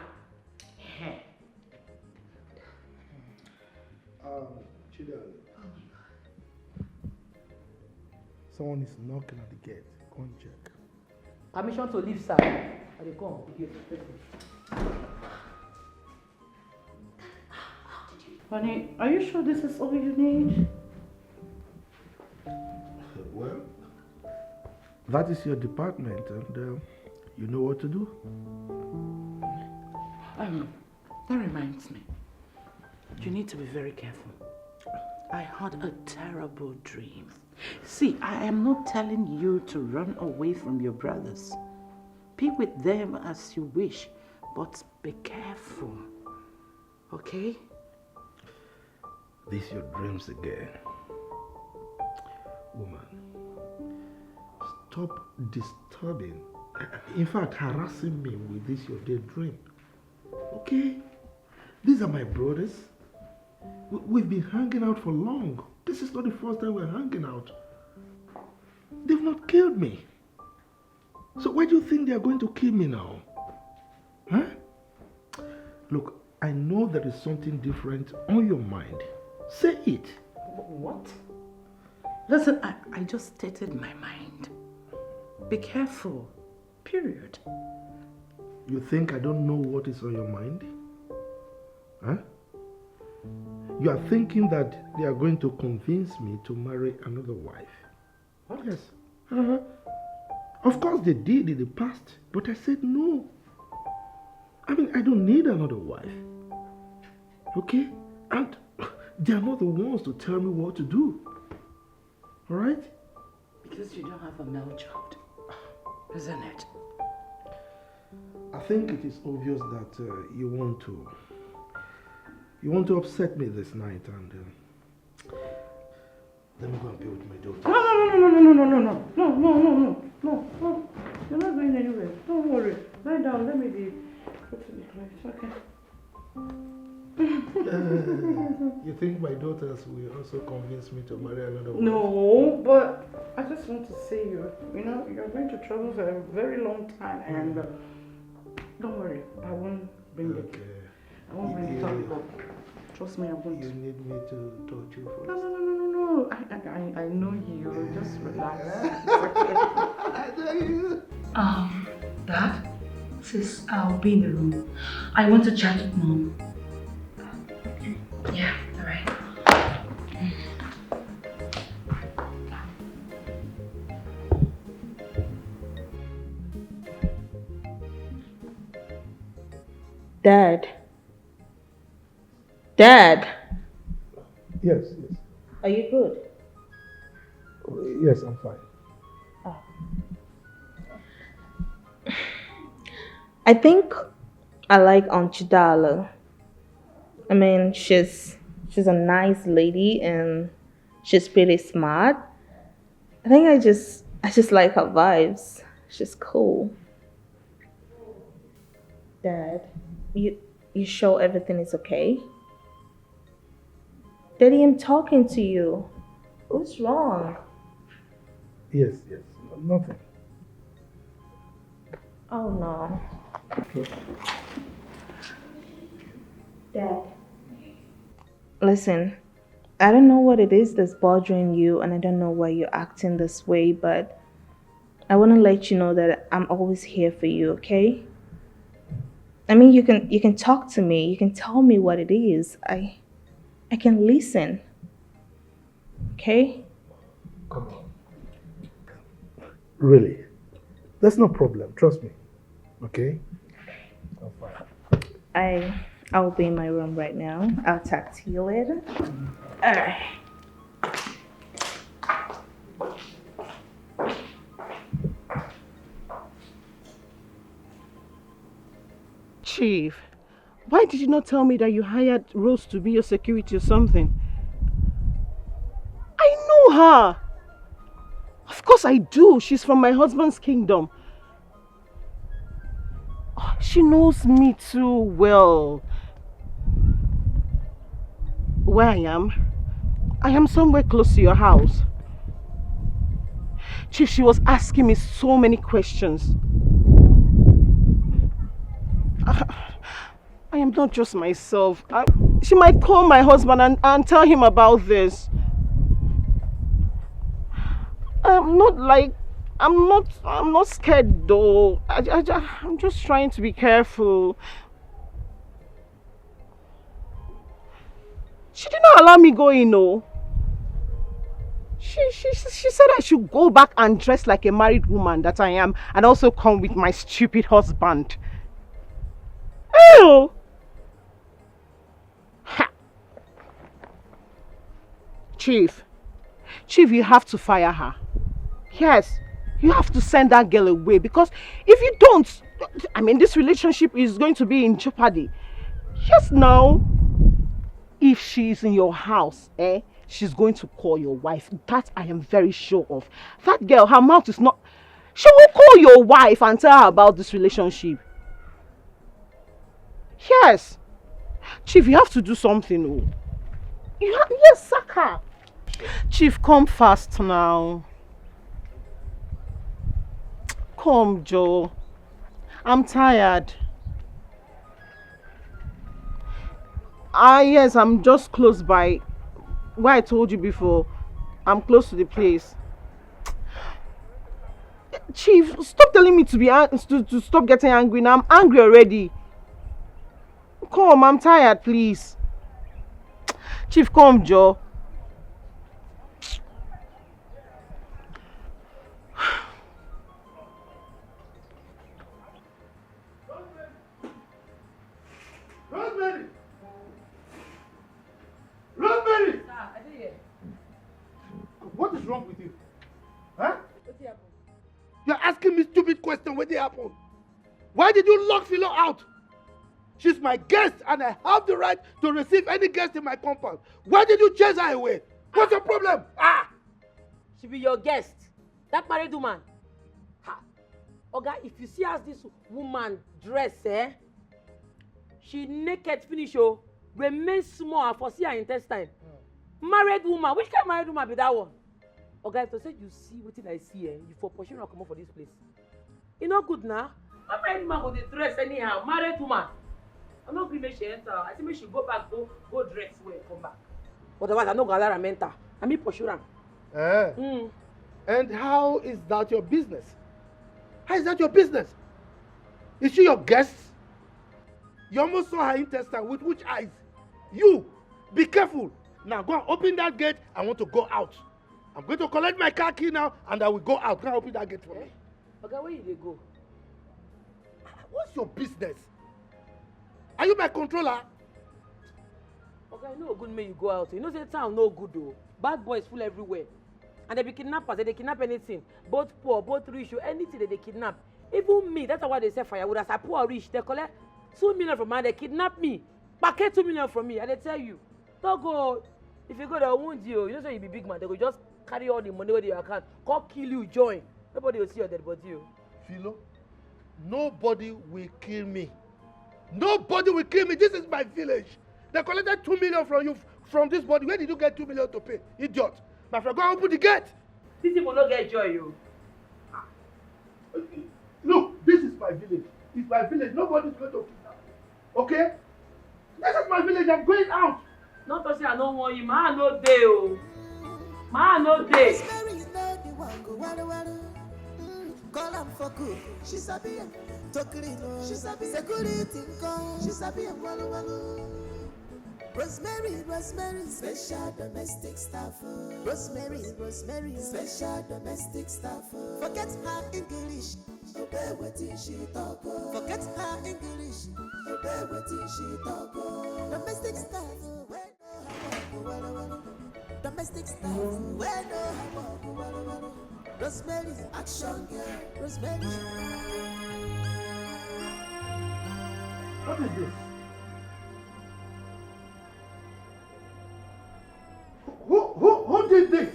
Chidal. Someone is knocking at the gate. Go and check. Permission to leave, sir. I dey come. Honey, are you sure this is all you need? Well, that is your department, and you know what to do. That reminds me. You need to be very careful. I had a terrible dream. See, I am not telling you to run away from your brothers. Be with them as you wish, but be careful. Okay? These your dreams again. Woman, stop disturbing, in fact harassing me with this your daydream. Okay? These are my brothers. We've been hanging out for long. This is not the first time we're hanging out. They've not killed me. So why do you think they are going to kill me now? Huh? Look, I know there is something different on your mind. Say it. What? Listen, I just stated my mind. Be careful. Period. You think I don't know what is on your mind? Huh? You are thinking that they are going to convince me to marry another wife. What? Yes. Of course they did in the past, but I said no. I mean, I don't need another wife. Okay? And they are not the ones to tell me what to do. Alright? Because you don't have a male child, isn't it? I think it is obvious that you want to upset me this night, and let me go and be with my daughter. No. You're not going anywhere. Don't worry. Lie down. Let me be. Go to the place. Okay. You think my daughters will also convince me to marry another wife? No, but I just want to say you're going to trouble for a very long time, and don't worry, I won't bring it. I won't bring it up. Trust me, I won't. You need me to touch you first? No. I know you. Just relax. Dad, sis, I'll be in the room. I want to chat with Mom. Yeah, alright. Dad. Dad. Yes. Are you good? Yes, I'm fine. I think I like Aunt Chidala. I mean, she's a nice lady and she's pretty smart. I think I just like her vibes. She's cool. Dad, you sure everything is okay? Daddy, I'm talking to you. What's wrong? Yes, nothing. Oh no. Okay. Dad. Listen, I don't know what it is that's bothering you and I don't know why you're acting this way, but I want to let you know that I'm always here for you, okay? I mean, you can talk to me. You can tell me what it is. I can listen. Okay? Come on. Really? That's no problem. Trust me. Okay? I'm fine. I'll be in my room right now. I'll talk to you later. All right. Chief, why did you not tell me that you hired Rose to be your security or something? I know her. Of course I do. She's from my husband's kingdom. Oh, she knows me too well. Where I am somewhere close to your house. Chief, she was asking me so many questions. I am not just myself. She might call my husband and tell him about this. I'm not scared though. I'm just trying to be careful. She did not allow me go in, no. She said I should go back and dress like a married woman that I am and also come with my stupid husband. Ew! Ha. Chief, you have to fire her. Yes, you have to send that girl away because if you don't, I mean, this relationship is going to be in jeopardy. Yes, now, if she's in your house, she's going to call your wife. That I am very sure of. That girl, her mouth is not... She will call your wife and tell her about this relationship. Yes. Chief, you have to do something. Oh. Yes, sack her. Chief, come fast now. Come, Joe. I'm tired. Yes, I'm just close by where I told you before. I'm close to the place. Chief, stop telling me to stop getting angry now. I'm angry already. Come, I'm tired, please. Chief, come, Joe. Rosemary! Rosemary! What is wrong with you? Huh? You're asking me stupid questions. What did happen? Why did you lock Philo out? She's my guest and I have the right to receive any guest in my compound. Why did you chase her away? What's your problem? She be your guest. That married woman. Ha. Oga, if you see as this woman dress, she naked finish, remain small for see her intestine. Married woman. Which kind of married woman be that one? Oga, if to say you see wetin I see, you for pushing her come for this place. E no good now. How married woman go dey dress anyhow? Married woman. I'm not going to make she enter. I think make she go back, go dress well, come back. Otherwise, I'm not going to allow her enter. I mean, pursue her. And how is that your business? How is that your business? Is she your guest? You almost saw her intestine. With which eyes? You, be careful. Now go and open that gate. I want to go out. I'm going to collect my car key now and I will go out. Go and open that gate for me. Okay, where you dey go? What's your business? Are you my controller? Okay, I know good make you go out. You know say town no good though. Bad boys full everywhere. And they be kidnappers, they kidnap anything. Both poor, both rich, anything they kidnap. Even me, that's why they say firewood. As I poor or rich, they collect 2 million from me, they kidnap me. Packet 2 million from me, and they tell you, don't go. If you go, they'll wound you. You know say you be big man, they will just carry all the money with your account, come kill you, join. Nobody will see your dead body. Philo, nobody will kill me. Nobody will kill me. This is my village. They collected 2 million from you, from this body. Where did you get 2 million to pay? Idiot. My friend, go and open the gate. These people don't get joy, you. Look, this is my village. It's my village. Nobody's going to kidnap me. Okay? This is my village. I'm going out. Not to say I don't want you. Man, no day, oh. Man, no day. Call am for cook, she sabi am. To clean, she sabi security come, she sabi am walu walu. Rosemary, Rosemary, special domestic staff. Rosemary, Rosemary, special domestic staff. Forget her English, obey wetin she talk. Forget her English, obey wetin she talk. Domestic staff, where no walu walu. Domestic staff, where no walu walu. Rosemary, action girl, Rosemary. What is this? Who did this?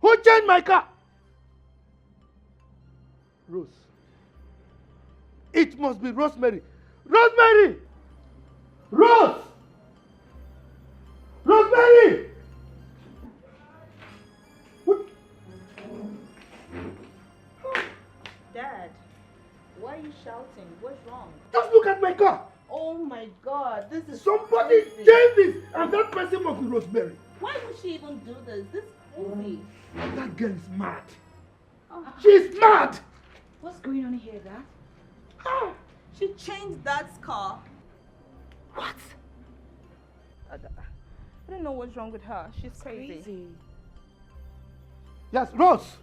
Who changed my car? Rose. It must be Rosemary. Rosemary! Rose! Rosemary! What? Dad, why are you shouting? What's wrong? Just look at my car. Oh my God, this is Somebody crazy. changed this, and that person must be Rosemary. Why would she even do this? This is crazy. That girl is mad. Oh. She's mad. What's going on here, Dad? She changed Dad's car. What? I don't know what's wrong with her. She's crazy. Yes, Rose.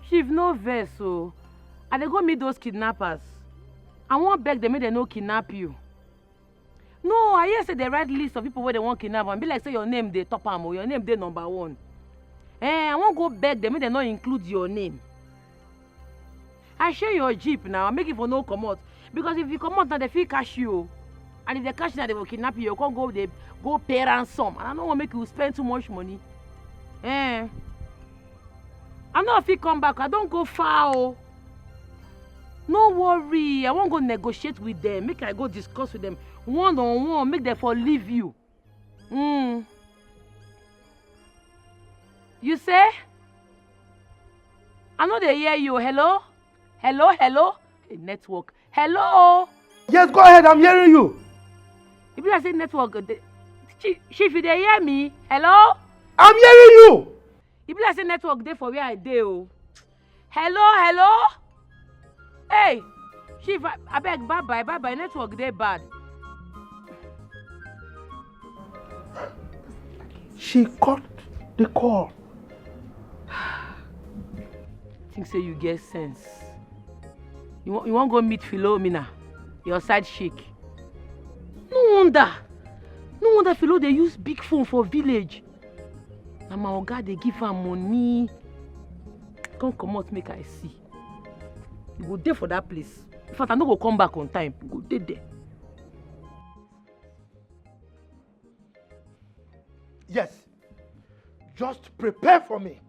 Chief, no verse, so. And they go meet those kidnappers. I won't beg them, make they no kidnap you. No, I hear say they write list of people where they want kidnap and be like say your name they top am or your name they number 1. I won't go beg them, make they not include your name. I share your jeep now, I make it for no come out. Because if you come out now, they feel cash you. And if they cash now, they will kidnap you. You can't go, they go pay ransom. And I don't want to make you spend too much money. I'm not if you come back, I don't go far. Oh. No worry, I won't go negotiate with them. Make I go discuss with them one-on-one, make them for leave you. You say? I know they hear you. Hello? Hello, hello? Hey, network. Hello? Yes, go ahead, I'm hearing you. If you say network, Chief, if they hear me, hello? I'm hearing you. If you say network there for where I do. Hello? Hey, Chief, I beg, bye-bye, network there bad. She cut the call. Think say you get sense. You want go meet Philomena, your side chick. No wonder Philo they use big phone for village. Na my oga they give her money. Come out make I see. You go there for that place. In fact, I no go come back on time. You go there. Yes. Just prepare for me.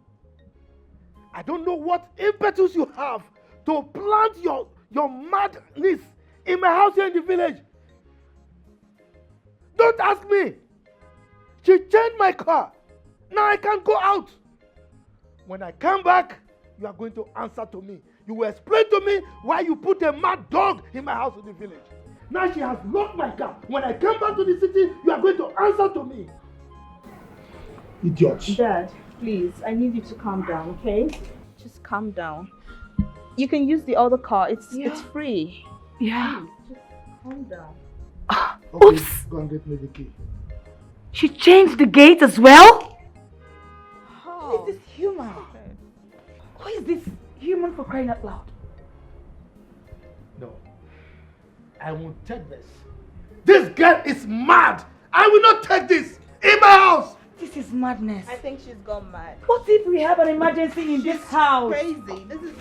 I don't know what impetus you have to plant your madness in my house here in the village. Don't ask me. She changed my car. Now I can't go out. When I come back, you are going to answer to me. You will explain to me why you put a mad dog in my house in the village. Now she has locked my car. When I come back to the city, you are going to answer to me. Idiot. Dad, please, I need you to calm down, okay? Just calm down. You can use the other car. It's free. Yeah. Please, just calm down. Okay, Oops. go and get me the key. She changed the gate as well? Who is this human? Who is this human for crying out loud? No. I won't take this. This girl is mad. I will not take this in my house. This is madness. I think she's gone mad. What if we have an emergency in this house? Crazy. This is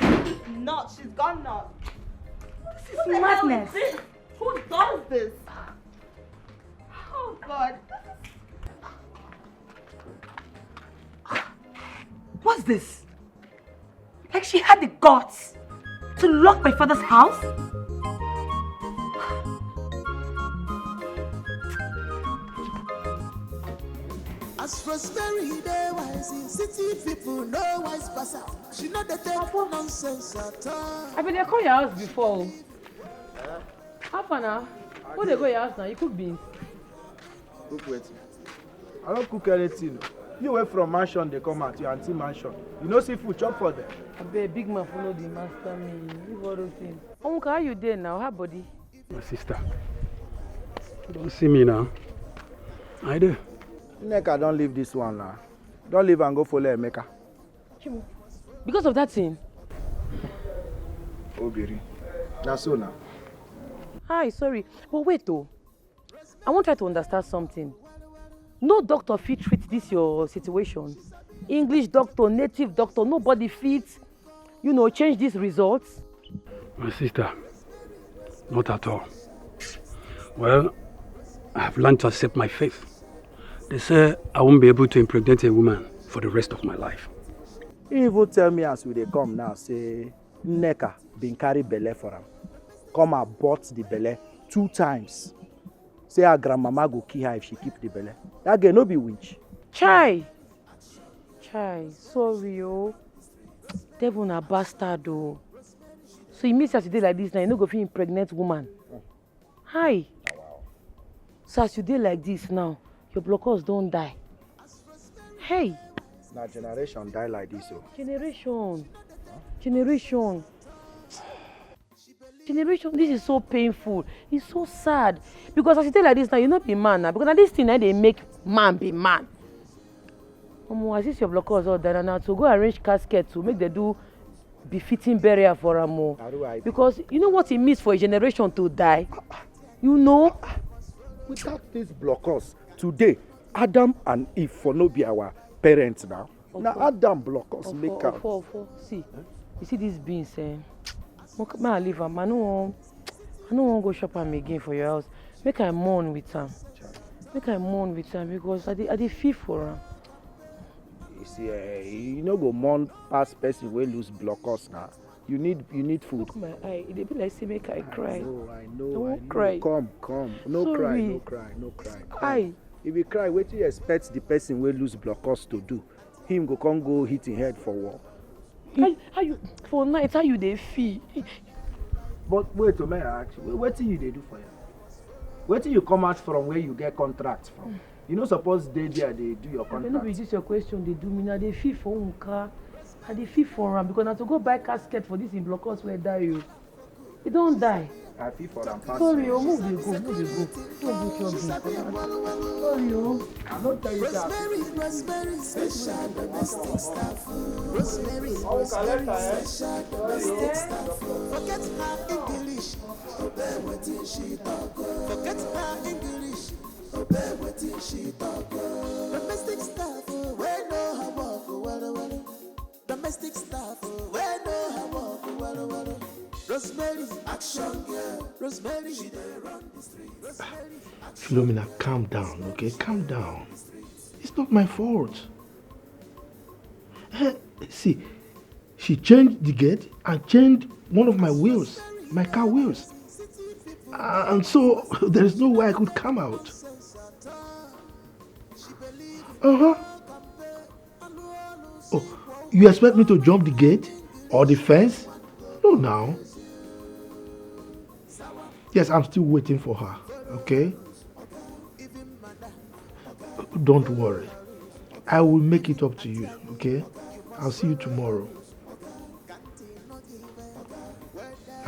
nuts. She's gone nuts. This is madness. Who does this? Oh God. What's this? Like she had the guts to lock my father's house? As Rosemary, they wise in city people, no wise pass out. She not the take nonsense at all. I been there call your house before. How far now? Who they go your house now? You cook beans. Cook wetin? I don't cook anything. You went from mansion, they come out, your auntie mansion. You know see food, chop for them. I be a big man follow the master me. Leave all those things. Uncle, how you there now? How body? My sister, you don't see me now. I do. Nneka, don't leave this one now. Don't leave and go follow Emeka. Chimo. Because of that thing? Obiri. That's so now. Hi, sorry. But wait though. I want to try to understand something. No doctor fit treat this your situation. English doctor, native doctor, nobody fits, change these results. My sister, not at all. Well, I have learned to accept my faith. They say I won't be able to impregnate a woman for the rest of my life. You even tell me as we dey come now, say Nneka been carry belle for him. Come abort the belle 2 times. Say her grandmama go kill her if she keep the belle. That girl no be witch. Chai, sorry devil na bastard oh. So you mean as you dey like this now, you no go fit impregnate woman? Hi. So as you dey like this now, your blockers don't die. Hey. Na generation die like this oh. Generation. This is so painful. It's so sad. Because as you tell like this now, you not be man now. Because now this thing now they make man be man. As this your blockers all done now to go arrange casket to make them do befitting burial for Amo. Because you know what it means for a generation to die? You know? Without these blockers, today, Adam and Eve for no be our parents now. Now Adam blockers make out. See, you see these beans, may I leave am? I no want go shop am again for your house. Make I mourn with am. Because I dey feel for am. You see, you no go mourn past person wey lose blockers now. You need food. Look my eye. It dey be like say make I cry. I know. I won't cry. Come. No Sorry. cry. Aye. If you cry, wetin you expect the person wey lose blockers to do? Him come go hit him head for war. How you for night? How you dey feel? But wait, may I ask you, what you they do for you? Wait till you come out from where you get contracts from. You know, suppose they do your contract. No be this your question. They do me now. They fee for unka. I dey fee for am because I have to go buy casket for this in Blockbuster where die you. He don't die. I feel for them. Sorry, oh, move you go. Don't go to your Sorry, oh. I'm not telling you that. Rosemary, special domestic staff. Rosemary, special domestic staff. Forget her English, obey what she talk. Forget her English, obey what she talk. Domestic staff, we know her walk, domestic staff, we know her walk, Rosemary, action girl. Rosemary, she dey run the street. Philomena, calm down, okay? Calm down. It's not my fault. See, she changed the gate and changed one of my wheels, my car wheels. And so there is no way I could come out. Oh, you expect me to jump the gate or the fence? No, now. Yes, I'm still waiting for her, okay? Don't worry. I will make it up to you, okay? I'll see you tomorrow.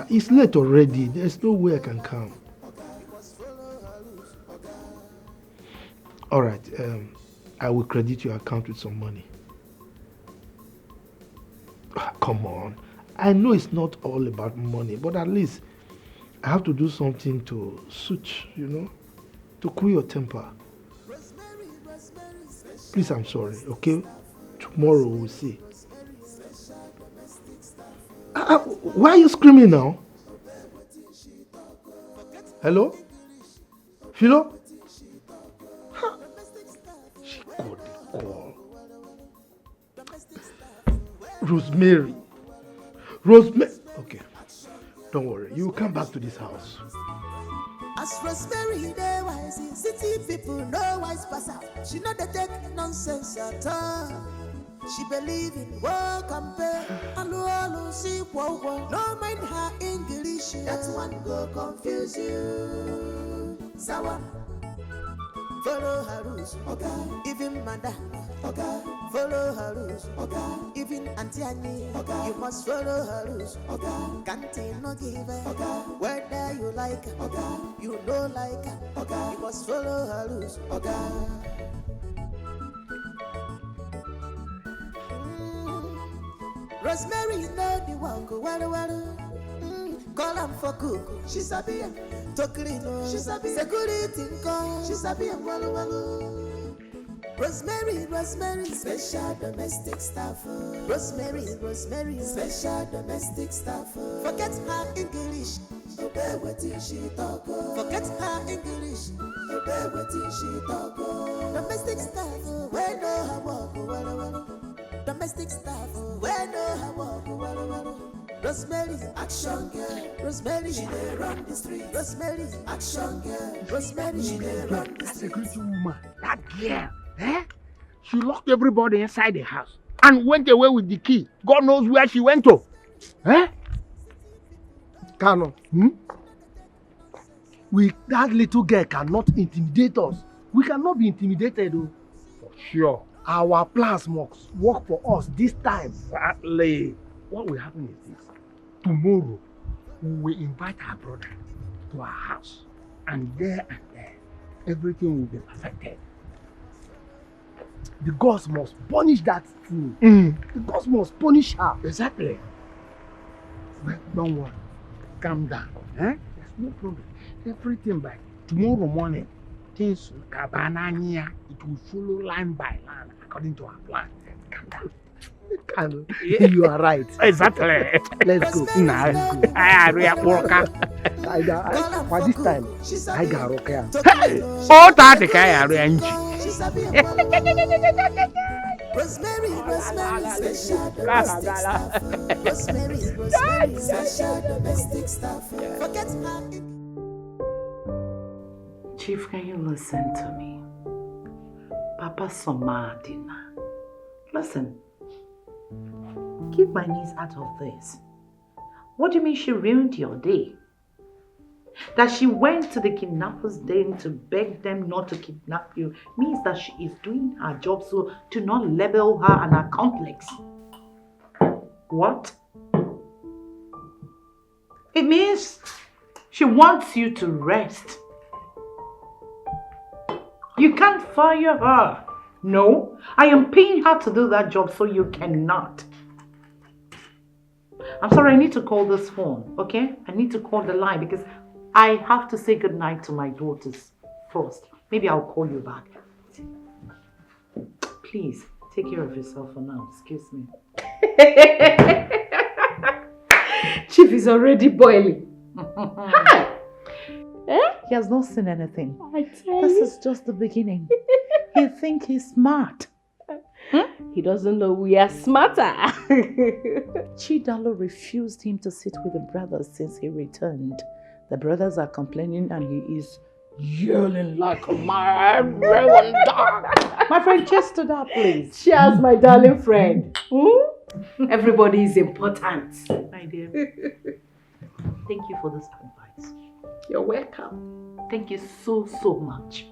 It's late already. There's no way I can come. All right, I will credit your account with some money. Come on. I know it's not all about money, but at least I have to do something to suit, you know, to cool your temper. Please, I'm sorry, okay? Tomorrow we'll see. Why are you screaming now? Hello? Philo? She got the call. Rosemary. Okay. Don't worry. You will come back to this house. As Rosemary, they wise, city people no wise pass out. She not the take nonsense at all. She believe in work and pay. Hello, see wow. No mind her English. That one go confuse you. Sawa. Follow her rules, okay. Even madam, okay. Follow her rules, okay. Even Auntie Annie, okay. You must follow her rules, okay. Can't no give her, okay. Whether you like her, okay. You don't like her, okay. You must follow her rules, okay. Rosemary, you know the walk, well. Call am for cook, she's a beer. To clean, she's a beer. Security call, she's a beer. Rosemary, special domestic staff. Rosemary, special domestic staff. Forget her English, obey what she talk. Forget her English, obey what she talk. Domestic staff, we know her walk, well. Domestic staff, we know her walk, well. Rosemary, action girl. Rosemary, she dey run the street. Rosemary, action girl. Rosemary, she dey run the street. That security woman, that girl, she locked everybody inside the house and went away with the key. God knows where she went to. Kano, that little girl cannot intimidate us. We cannot be intimidated, though. For sure. Our plans must work for us this time. Exactly. What will happen is this. Tomorrow, we will invite our brother to our house. And there, everything will be perfected. The gods must punish that fool. The gods must punish her. Exactly. But don't worry. Calm down. There's no problem. Everything by tomorrow morning, things it will follow line by line according to our plan. Calm down. Kano, you are right. Exactly. Let's go. Nice. For this time, I got okay. Hey, all that the guy arrange. Rosemary, special domestic staff. Rosemary, special domestic staff. Forget her. Chief, can you listen to me? Papa Somadina. Listen. Keep my niece out of this. What do you mean she ruined your day? That she went to the kidnappers' den to beg them not to kidnap you means that she is doing her job, so to not label her an accomplice. What? It means she wants you to rest. You can't fire her. No, I am paying her to do that job, so you cannot. I'm sorry, I need to call this phone, okay? I need to call the line because I have to say goodnight to my daughters first. Maybe I'll call you back. Please, take care of yourself for now. Excuse me. Chief is already boiling. Hi. He has not seen anything. I tell This you. is just the beginning. He thinks he's smart. He doesn't know we are smarter. Chidalo refused him to sit with the brothers since he returned. The brothers are complaining and he is yelling like a mad raven dog. My friend, cheers to that, please. Cheers, my darling friend. Everybody is important. My dear. Thank you for this advice. You're welcome. Thank you so, so much.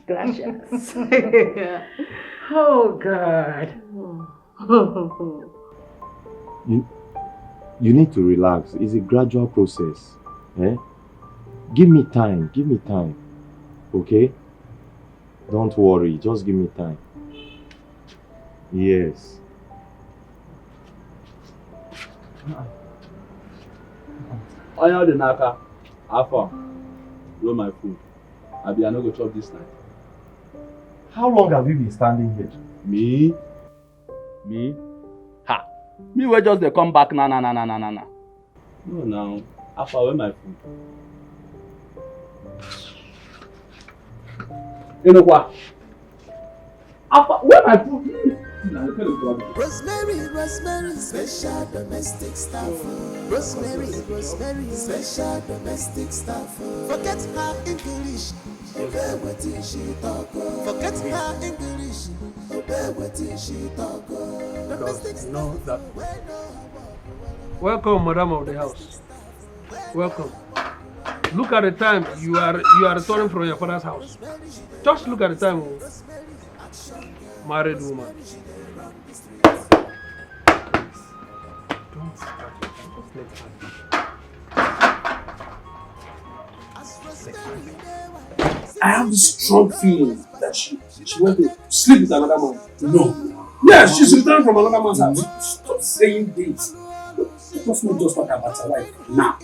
Gracias. Oh, God. You need to relax. It's a gradual process. Eh? Give me time. Give me time. Okay? Don't worry. Just give me time. Yes. Oya the naka. Alpha. Roll my food. I be no go chop this night. How long have you been standing here? Me? Ha! Me wey just dey come back na. No now. Alpha, where my food? Enokwa. Alpha, where my food? Rosemary, special domestic staff. Rosemary, special domestic staff. Forget her English, obey what she talk. Forget her English, obey what she talk. Domestic staff. Welcome, Madam of the House. Welcome. Look at the time. You are returning from your father's house. Just look at the time. Married woman. Don't start with her. Just let her be. I have this strong feeling that she went to sleep with another man. No. Yes, she's returning from another man's house. Stop saying this. Let us not just talk about her life now.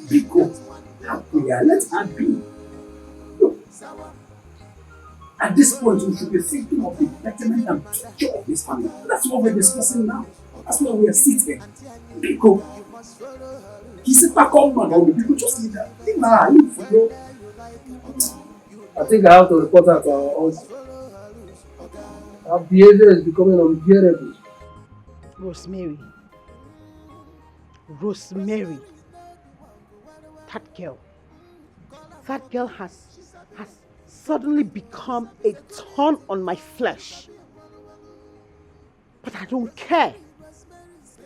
Because we are let her be. Look, at this point, we should be thinking of the betterment and future of this family. That's what we're discussing now. That's why we are sitting. Because he's a back home man, all the people just leave her. Leave her, you know. I think I have to report her to our house. Her behavior is becoming unbearable. Rosemary. That girl has suddenly become a thorn on my flesh. But I don't care.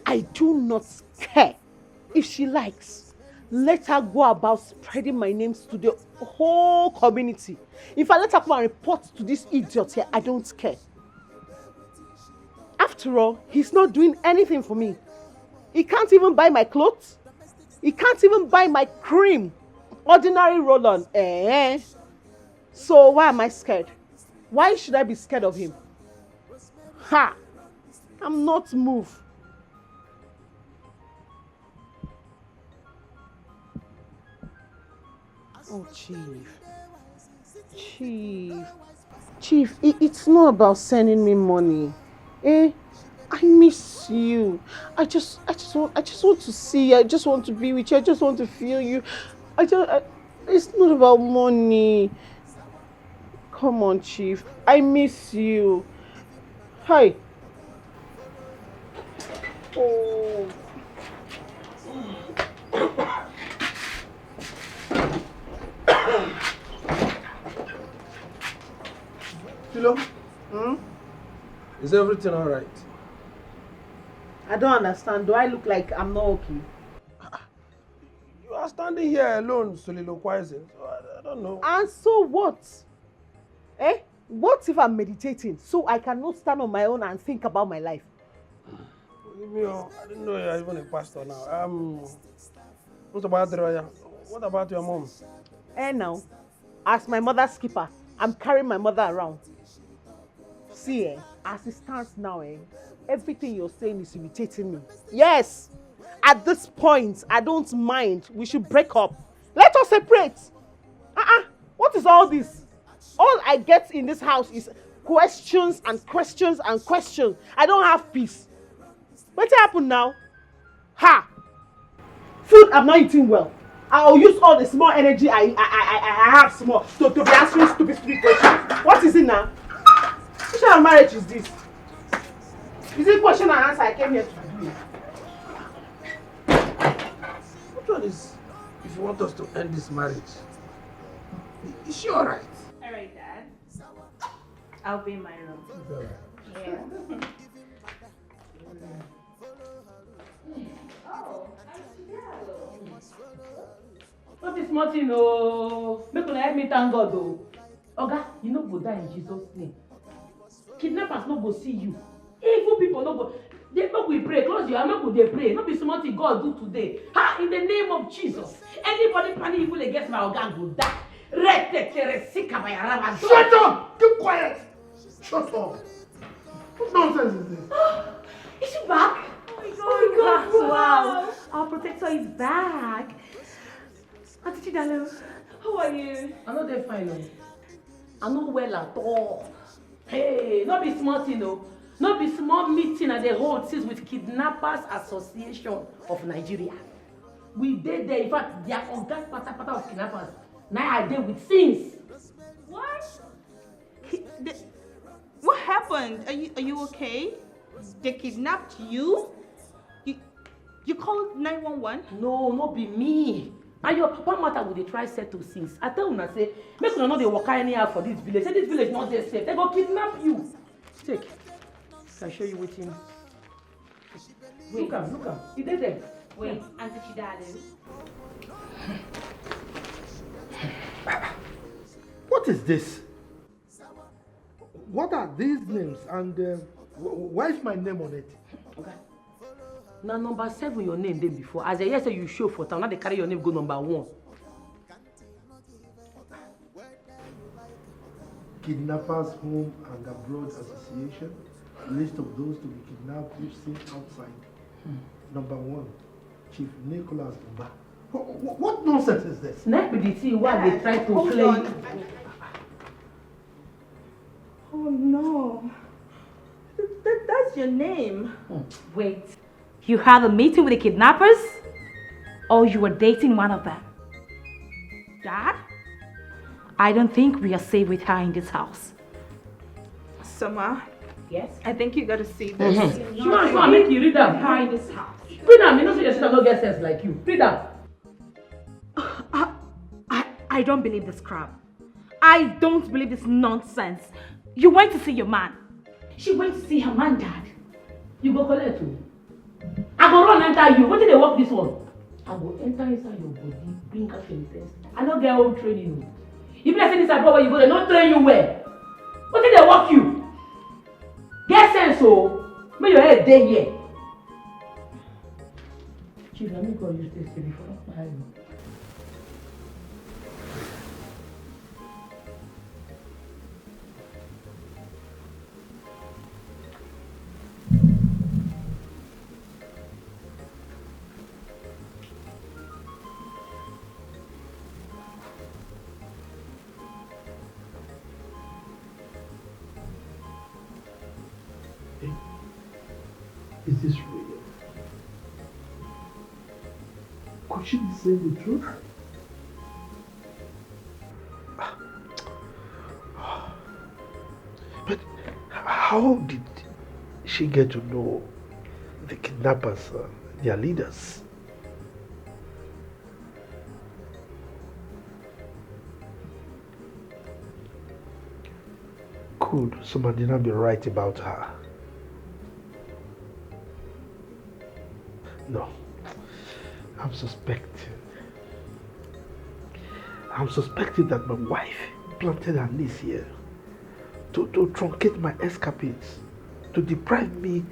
I do not care. If she likes, let her go about spreading my names to the whole community. If I let her come and report to this idiot here, I don't care. After all, he's not doing anything for me. He can't even buy my clothes. He can't even buy my cream. Ordinary roll-on. So why am I scared? Why should I be scared of him? Ha! I'm not moved. Oh, Chief, it's not about sending me money. I miss you. I just want to see you. I just want to be with you. I just want to feel you. It's not about money. Come on, Chief. I miss you. Hi. Oh. Philo? Is everything all right? I don't understand. Do I look like I'm not okay? You are standing here alone soliloquizing. So I don't know. And so what? Eh? What if I'm meditating so I cannot stand on my own and think about my life? I didn't know you're even a pastor now. What about your mom? Now, as my mother's keeper, I'm carrying my mother around. See, as it stands now, everything you're saying is irritating me. Yes, at this point, I don't mind. We should break up. Let us separate. What is all this? All I get in this house is questions and questions and questions. I don't have peace. What happened now? Food I'm not eating well. I'll use all the small energy I have small to be answering stupid questions. What is it now? Which kind of marriage is this? Is it question and answer I came here to do? Which one is, if you want us to end this marriage? Is she alright? Alright, Dad. I'll be in my room. Yeah. Not this morning, no. Make una help me thank God, though. Oga, you no go die in Jesus' name. Kidnappers no go see you. Evil people no go. They make we pray. Close your eye, make we dey pray. No be small thing God do today. In the name of Jesus. Anybody planning evil against my Oga go die. Shut up! Keep quiet! Shut up! What nonsense is this? Is she back? Oh my God! Wow! Our protector is back. Auntie Chidalo, how are you? I know they fine. I know well at all. Hey, not be small thing, no. Not be small meeting at the whole since with Kidnappers Association of Nigeria. We did there, in fact, they are Oga pata of kidnappers. Now I did with sins. What? What happened? Are you okay? They kidnapped you? You called 911? No, not be me. And your papa matter will they try settle since. I tell una say, make una know they walk anyhow for this village. Say this village not there safe. They go kidnap you. Take. Can I show you waiting? Wait. Look am. He did there. Wait, Auntie Chidalo. What is this? What are these names and why is my name on it? Okay. Now number 7 your name then before. As I hear say you show for town, now they carry your name go number 1. Kidnappers Home and Abroad Association. List of those to be kidnapped if seen outside. Number 1, Chief Nicholas Mba. What nonsense is this? Next with the thing why they try to play. Oh no. That's your name. Wait. You had a meeting with the kidnappers? Or you were dating one of them? Dad? I don't think we are safe with her in this house. Summer. Yes? I think you gotta see this. Sure, make you read that. Her in this house. Read that. You know say your sister don't get sense like you. Read that. I don't believe this crap. I don't believe this nonsense. You went to see your man. She went to see her man, Dad. You go collect too. I go run enter you. What did they work this one? I go enter inside your body, bring out your test. I don't get home training. If I say this abroad where you go, they don't train you well. What did they work you? Get sense, so make your head day here. Chief, let me go use this before I go. Is this real? Could she be saying the truth? But how did she get to know the kidnappers, their leaders? Could somebody not be right about her? suspecting. I'm suspecting that my wife planted her niece here to truncate my escapades, to deprive me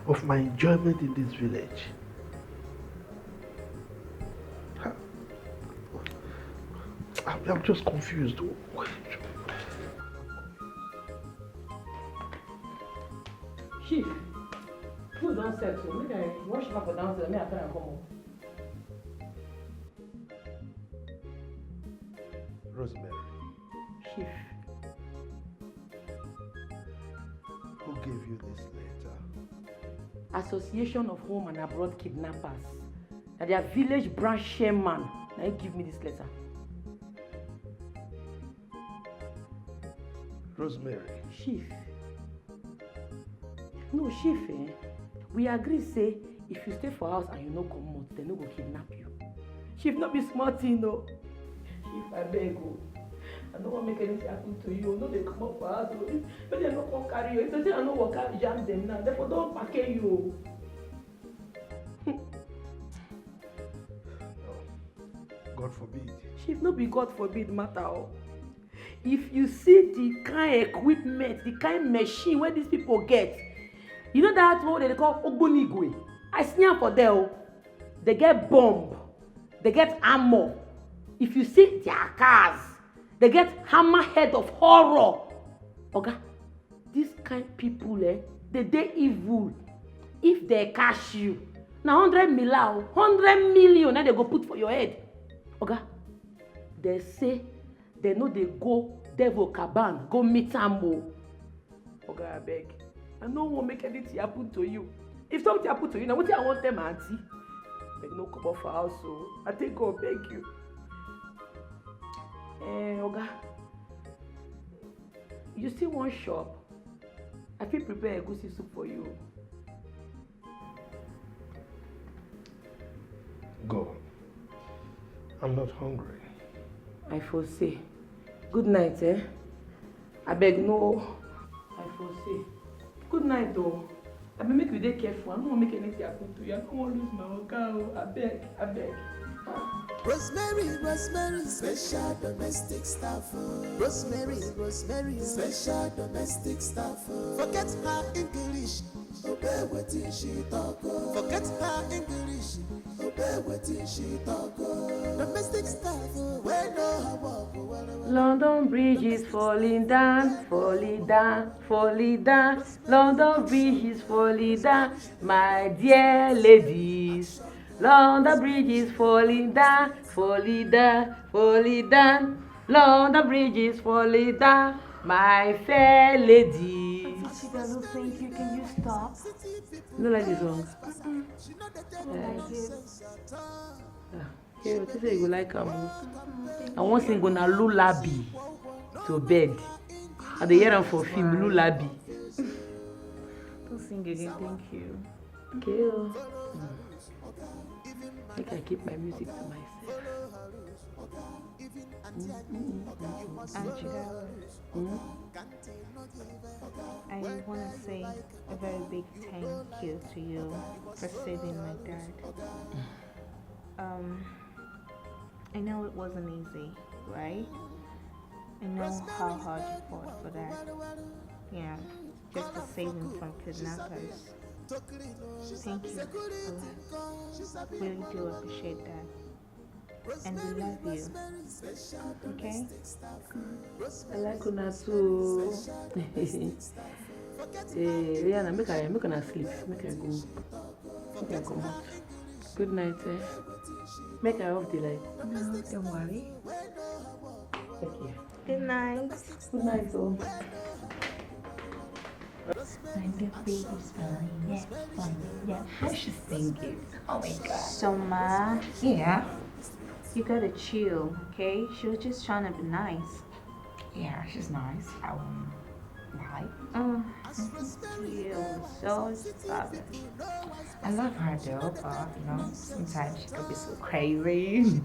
of my enjoyment in this village. I'm just confused. Chief, food don't settle. Make I wash my for downstairs. Make I try and come up. Rosemary, Chief, who gave you this letter? Association of Home and Abroad Kidnappers. That their village branch chairman. Now he give me this letter. Rosemary. Chief. No, Chief, we agree say if you stay for house and you no come out, they no go kidnap you. Chief, not be smart, you know. Chief, I beg you. I don't want to make anything happen to you. No, they come up for house. But they no come carry you. If they say I no work out, jam them now. Therefore, don't pack you. God forbid. Chief, no be God forbid matter. If you see the kind equipment, the kind machine where these people get, you know that what they call Ogbonigwe. I see them for there. They get bomb, they get armor. If you see their cars, they get hammerhead of horror. Okay, these kind people, they evil. If they catch you, now 100 million, they go put for your head. Okay, they say they know they go devil caban, go meet Ambo. Okay, I beg. I don't want to make anything happen to you. If something happen to you, now what I want them, auntie? They no come up for house, so I think God beg you. Oga, you see one shop? I feel prepare a goosey soup for you. Go. I'm not hungry. I foresee. Good night, I beg no. I foresee. Good night, though. I beg make you dey careful. I don't want to make anything happen to you. I don't want to lose my oga. I beg. Rosemary, special domestic staff. Rosemary, special domestic staff. Forget her English, obey what she talk. Forget her English, obey what she talk. Domestic staff, where no her walk. London Bridge is falling down, falling down, falling down. London Bridge is falling down, my dear ladies. London Bridge is falling down, falling down, falling down. London Bridge is falling down, my fair ladies. Chidalo, thank you. Can you stop? You don't like this song? I like it. Yeah, what you say you go like am? I want sing gonna lullaby to bed. I dey hear am for film lullaby. Don't sing again, thank you. Okay. Make I keep my music to myself. I want to say a very big thank you to you for saving my dad. I know it wasn't easy, right? I know how hard you fought for that. Yeah, just to save him from kidnappers. Thank you a lot. Really do appreciate that. And we love you. Okay? I like una too. Rihanna, make una sleep. Make I go. Make I come out. Good night, Make I off the light. No, don't worry. Okay. Good night. Good night, oh. My little baby's fine. Yeah, fine. Yeah, how she sing it? Oh my god. So, Ma. Yeah. You gotta chill, okay? She was just trying to be nice. Yeah, she's nice. Why? You so stubborn. I love her though, but sometimes she could be so crazy.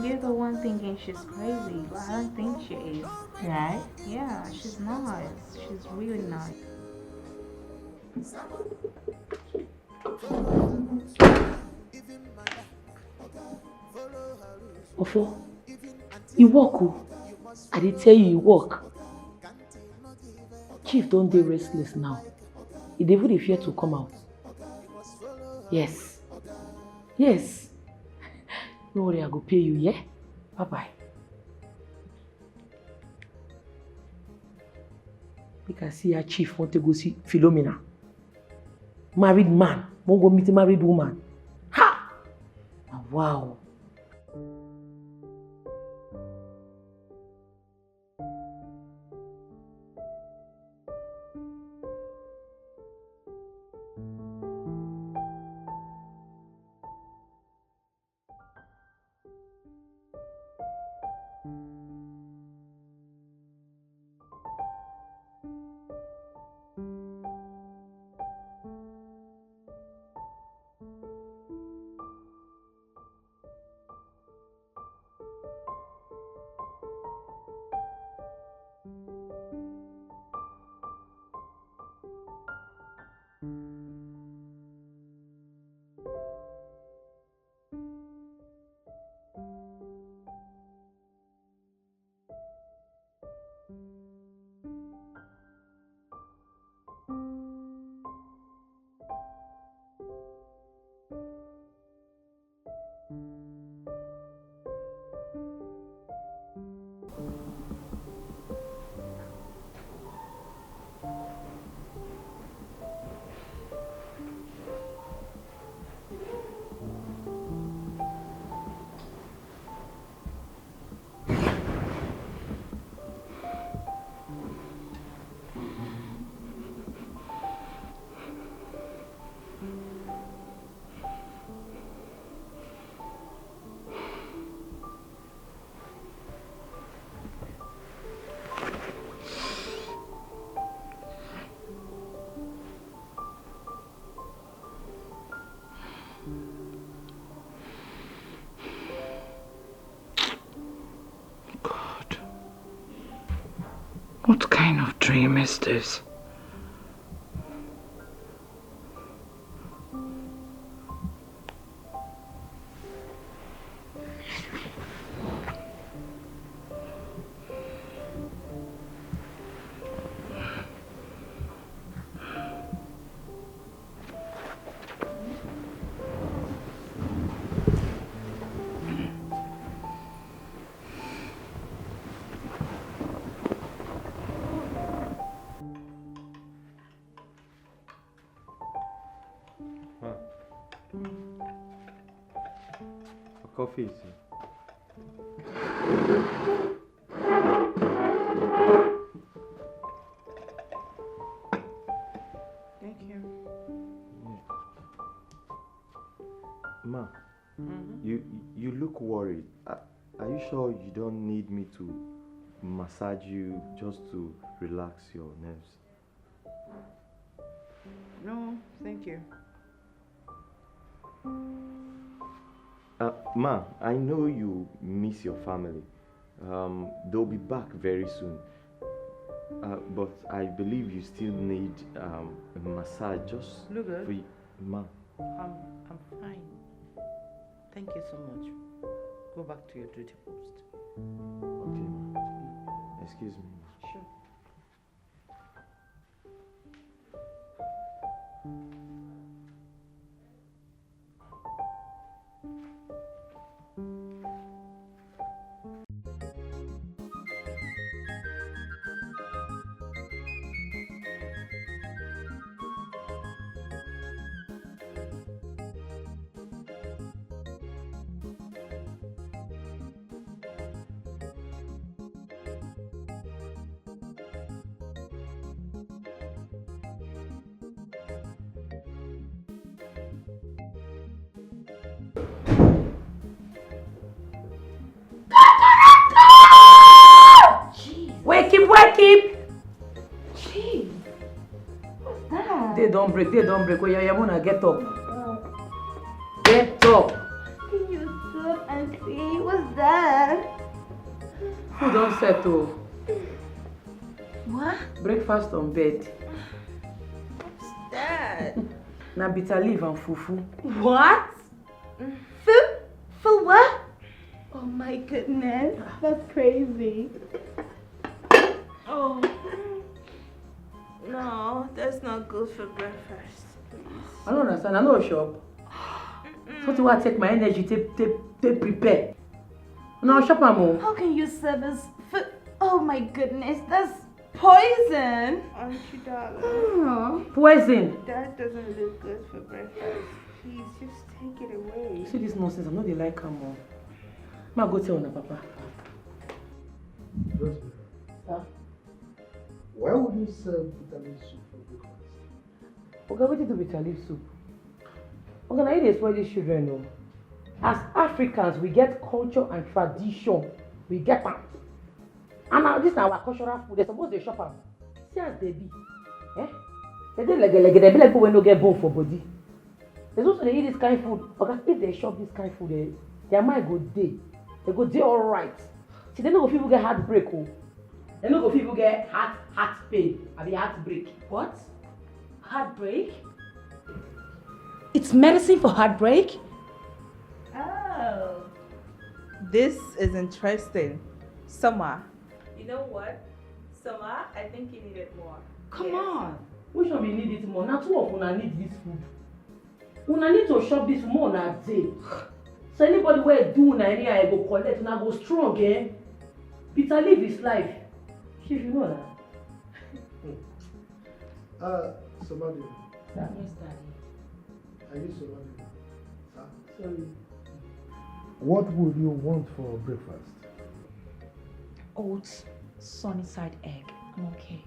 You're the one thinking she's crazy, but I don't think she is. Right? Yeah, she's nice. She's really nice. Ofo, you walk. Oh. I did tell you walk. Chief don't dey restless now. He dey even fear to come out. Yes. Yes. No worry, I go pay you, yeah? Bye-bye. You can see our chief want to go see Philomena. Married man. Won't go meet a married woman. Ha! Wow. What kind of dream is this? Coffee. Thank you. Ma, you look worried. Are you sure you don't need me to massage you just to relax your nerves? No, thank you. Ma, I know you miss your family. They'll be back very soon. But I believe you still need a massage just Look good. for you. Ma. I'm fine. Thank you so much. Go back to your duty post. Okay, ma. Excuse me. Sure. Wake him! Jeez, what's that? They don't break. Oh, yeah, Mona, get up. Get up. Can you stop, Auntie? What's that? Who don't settle? What? Breakfast on bed. What's that? Na bitter leaf and fufu. What? For what? my goodness, that's crazy. Oh. No, that's not good for breakfast, please. I don't understand. I know a shop. Something where I take my energy, take prepare. No, shop am. How can you serve us food? Oh my goodness, that's poison. Aren't you, darling? Poison. That doesn't look good for breakfast. Please, just take it away. See this nonsense. I know they like am. Ma go tell na papa. Sir? Why would you serve bitter leaf soup for breakfast? Okay, what do bitter leaf soup? Okay, now you dey spoil these children, no. As Africans, we get culture and tradition. We get am. And now this is our cultural food. They suppose they shop am. See as they be. Eh? They dey like they be like people when no get bone for body. There's also they eat this kind of food. Okay, if they shop this kind of food, their mind go day. They go day all right. See, they no go people get heartbreak. Oh. They no go people get heart pain. I mean heartbreak. What? Heartbreak? It's medicine for heartbreak? Oh. This is interesting. Summer. You know what? Summer, I think you need it more. Come on. Which one we need it more? Now two of una need this food. Una need to shop this more na day. So anybody where do una any I go collect, una go strong, eh? Bitter leaf is life. Chief, you know that. Somebody. Yes, Daddy. Are you somebody? Sir? Sorry. What would you want for breakfast? Oats, sunny side egg. I'm okay.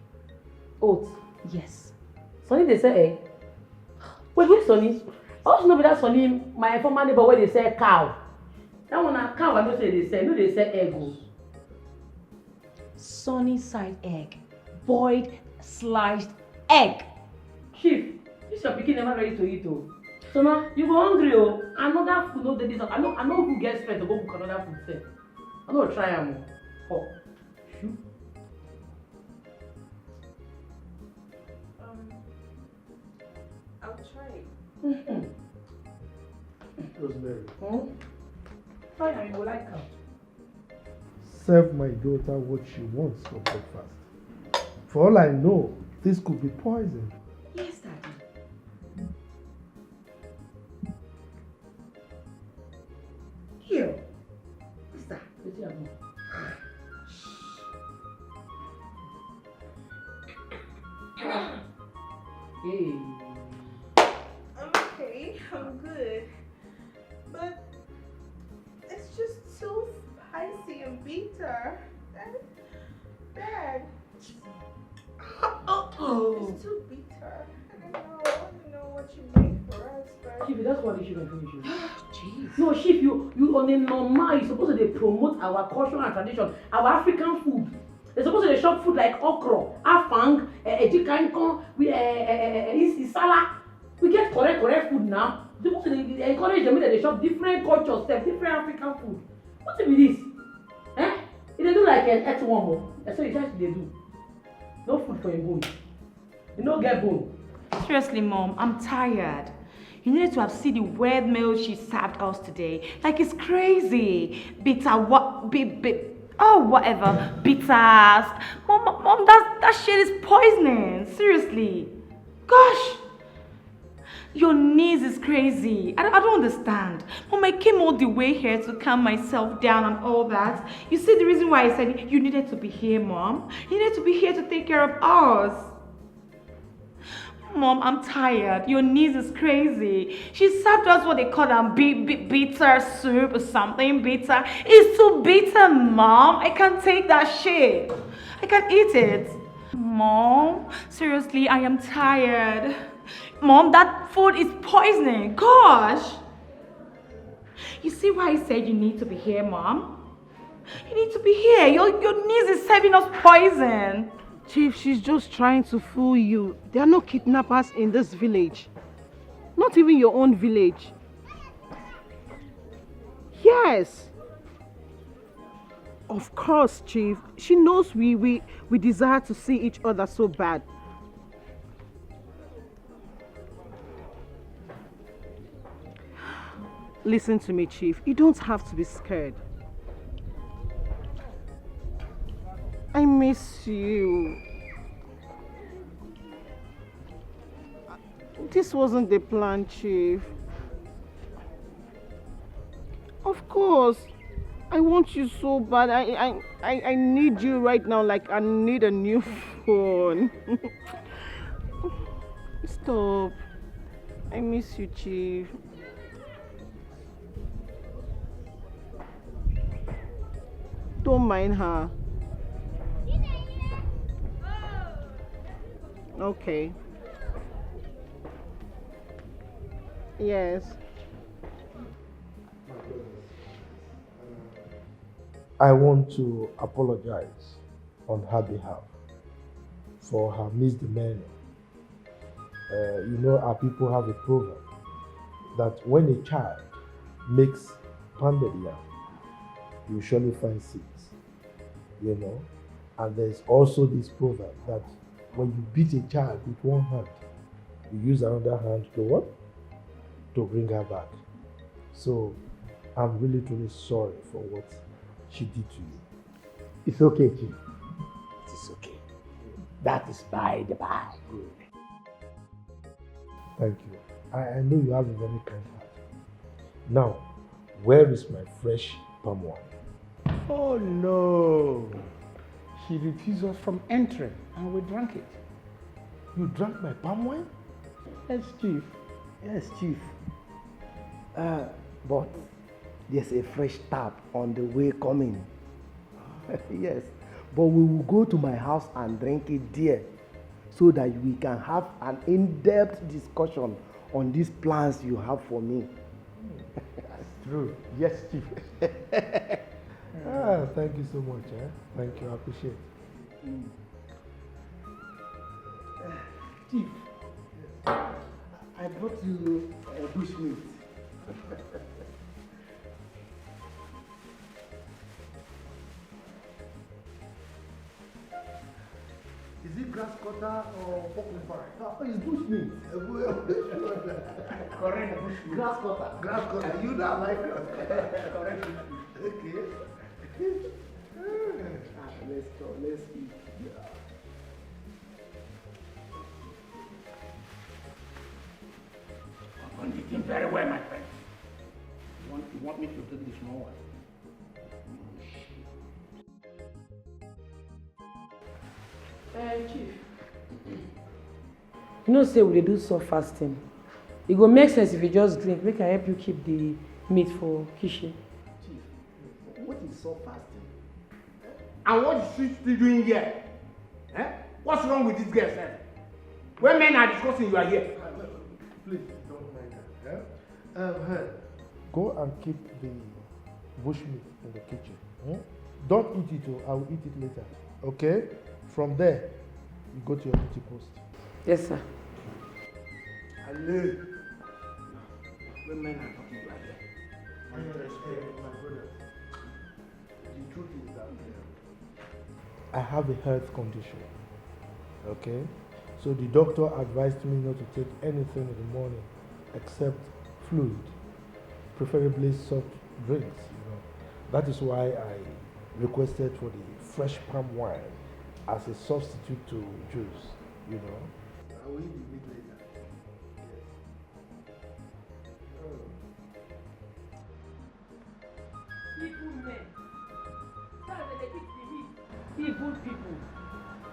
Oats? Yes. Sunny, they say egg. Wait, which Sunny? I also know that Sunny, my former neighbor, where they say cow. That one a cow, I don't say they say. No, they say egg. Sunny side egg. Boiled, sliced egg. Chief, this your pikin never ready to eat, oh. So now you go hungry, oh. Another food, no, this. I know who gets spent to go cook another food, say. I'm gonna try them. Oh, shoot. I'll try it. Rosemary. Try and you will like her. Serve my daughter what she wants for breakfast. For all I know, this could be poison. Yes, Daddy. Here. What's that? What's your name? Hey. I'm okay. I'm good. But it's just so spicy and bitter. That's bad. It's too bitter. I don't know what you make for us, but... Chief, that's what you should finish. Jeez. No, Chief, you on a normal, you're supposed to promote our culture and tradition, our African food. They're supposed to shop food like okra, afang, ejikankon, isala. We get correct food now. They're supposed to encourage them that they shop different cultures, different African food. What is this? Eh? If they do like an earthworm, that's what they do. No food for your bone. You don't get bone. Seriously, Mom, I'm tired. You needed to have seen the weird meal she served us today. Like, it's crazy. Bitter, whatever. Bitters. Mom, that shit is poisoning. Seriously. Gosh. Your niece is crazy. I don't understand. Mom, I came all the way here to calm myself down and all that. You see the reason why I said you needed to be here, Mom? You needed to be here to take care of us. Mom, I'm tired. Your niece is crazy. She served us what they call bitter soup or something. Bitter. It's too bitter, Mom. I can't take that shit. I can't eat it. Mom, seriously, I am tired. Mom, that food is poisoning. Gosh. You see why I said you need to be here, Mom? You need to be here. Your niece is serving us poison. Chief, she's just trying to fool you. There are no kidnappers in this village. Not even your own village. Yes. Of course, Chief. She knows we desire to see each other so bad. Listen to me, Chief. You don't have to be scared. I miss you. This wasn't the plan, Chief. Of course. I want you so bad. I need you right now like I need a new phone. Stop. I miss you, Chief. Don't mind her. Okay. Yes. I want to apologize on her behalf for her misdemeanor. You know, our people have a proverb that when a child makes pounded yam, you surely find seeds, you know. And there's also this proverb that when you beat a child with one hand, you use another hand to what? To bring her back. So I'm really truly sorry for what she did to you. It's okay, Chief. It is okay. That is by the by. Good. Thank you. I know you have a very kind heart. Now, where is my fresh palm wine? Oh no. She refused us from entering and we drank it. You drank my palm wine? Yes, Chief. Yes, Chief. But there's a fresh tap on the way coming. Yes. But we will go to my house and drink it there so that we can have an in-depth discussion on these plans you have for me. That's true. Yes, Chief. Thank you so much. Thank you. I appreciate it. Chief, I brought you bushmeat. Is it grass cutter or pork pie? Oh, it's bushmeat. Correct bushmeat. Grass cutter. Grass cutter. You don't like grass cutter. Correct bushmeat. Okay. Let's go. Let's eat. I'm eating very well, my friend. You want me to take the small one? Chief. You know, say we dey do soft fasting. It go make sense if you just drink. Make I help you keep the meat for kitchen. Chief, what is so fasting? And what is she still doing here? Eh? What's wrong with this girl, sir? When men are discussing, you are here. Please don't mind that. Go and keep the bushmeat in the kitchen. Don't eat it, I will eat it later. Okay? From there, you go to your duty post. Yes, sir. Hello. When men are talking, you are here. My brother, the truth is that I have a health condition. Okay? So the doctor advised me not to take anything in the morning except fluid, preferably soft drinks. You know. That is why I requested for the fresh palm wine as a substitute to juice. You know. I will eat the meat later. Evil men. That's they eat the meat. Evil people.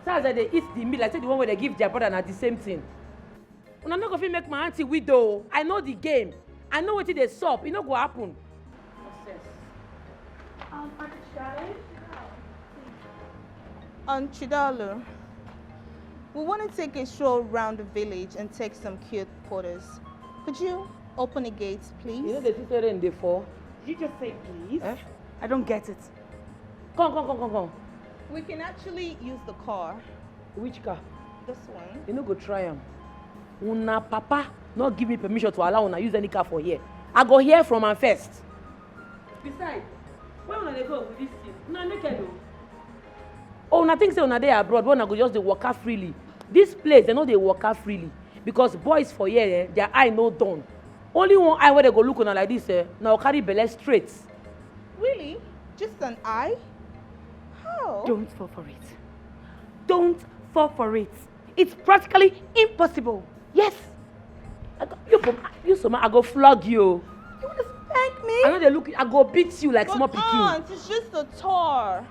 That's they eat the meat. Like say the one where they give their brother and the same thing. Una no go fit make my auntie widow. I know the game. I know wetin dey sup. E no go happen. Chidalu, we want to take a stroll around the village and take some cute photos. Could you open the gates, please? You know the sister rain dey fall. Did you just say please? Eh? I don't get it. Come. We can actually use the car. Which car? This one. You no go try am. Una papa not give me permission to allow una use any car for here. I go hear from am first. Besides, where una dey go with this thing? Una naked o. Oh, una think say una dey abroad, but una go just dey waka freely. This place, they no dey waka freely because boys for here, their eye no done. Only one eye where they go look una like this, now carry belle straight. Really? Just an eye? How? Don't fall for it. Don't fall for it. It's practically impossible. Yes. You Soma, I go flog you. You want to spank me? I know they look. I go beat you like small pikin. Aunt, it's just a tour.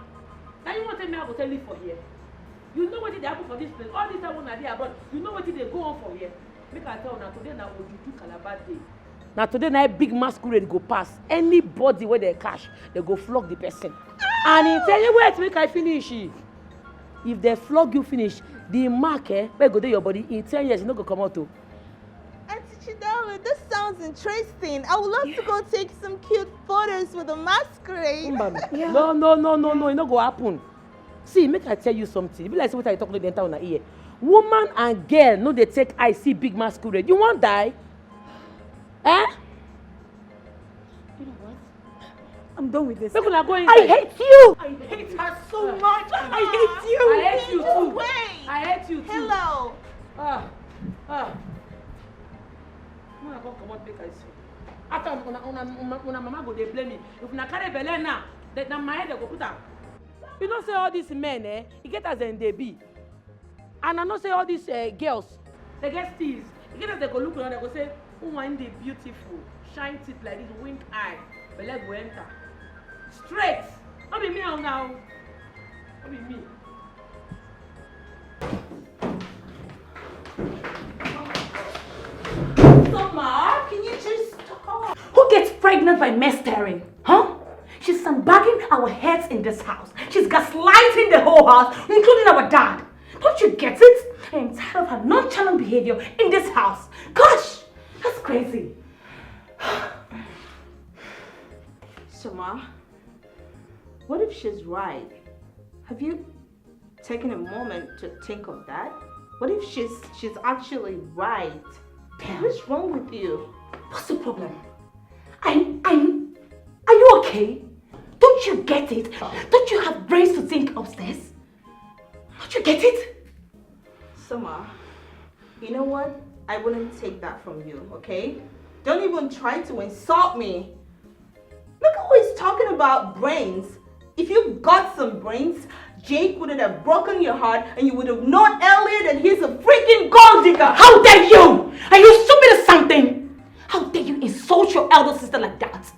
Now you want to tell me I go tell you for here? You know what they happen for this place. All this time when I dey abroad, you know what they go on for here. Make I tell you now today na Ojuju Calabar day. Now today na big masquerade go pass. Anybody where they cash, they go flog the person. And in 10 years, wait, make I finish. If they flog you finish, the mark where go to your body in 10 years, you no go come out. Auntie Chidalo, this sounds interesting. I would love to go take some cute photos with a masquerade. Yeah. No, it no go happen. See, make I tell you something. Be like say what I talk to the entire on ear. Woman and girl, no they take I see big masquerade. You won't die? Eh? You know what? I'm done with this. People are going. I hate you. I hate her so much. I hate you. I hate you too. Wait. I hate you too. Hello. When I go come out, make I see. After una mama go they blame me. If una carry belle now, na my head they go put am. You know say all these men, you get as in they be. And I know say all these girls, they get steals. You get as they go look around, they go say, who want the beautiful, shine teeth like this, wink eye, belle go enter. Straight. Not be me now. Not be me. Summer, can you just stop? Who gets pregnant by mess-tearing? Huh? She's sandbagging our heads in this house. She's gaslighting the whole house, including our dad. Don't you get it? I'm tired of her nonchalant behavior in this house. Gosh, that's crazy. Summer, what if she's right? Have you taken a moment to think of that? What if she's actually right? What's wrong with you? What's the problem? Are you okay? Don't you get it? Don't you have brains to think upstairs? Don't you get it? Summer, you know what? I wouldn't take that from you, okay? Don't even try to insult me. Look who is talking about brains. If you got some brains, Jake wouldn't have broken your heart and you would have known earlier that he's a freaking gold digger. How dare you? Are you stupid or something? How dare you insult your elder sister like that?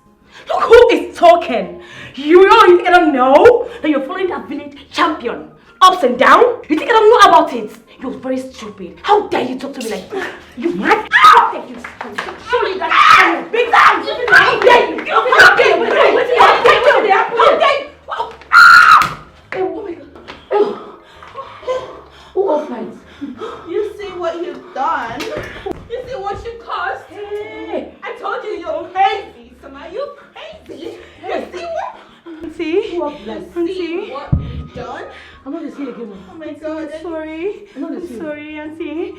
Look who is talking. You think I don't know that you're following that village champion? Ups and down? You think I don't know about it? You're very stupid. How dare you talk to me like that? You mad? How dare you? Show you that big time. How dare you? How dare you? How dare you? Oh my God. Who offends? You see what you've done? You see what you caused? Hey. I told you you're crazy, Summer. You're crazy. You see what? See? See what you've done? I'm not the see again. Oh my God. I'm sorry. I'm sorry, Auntie.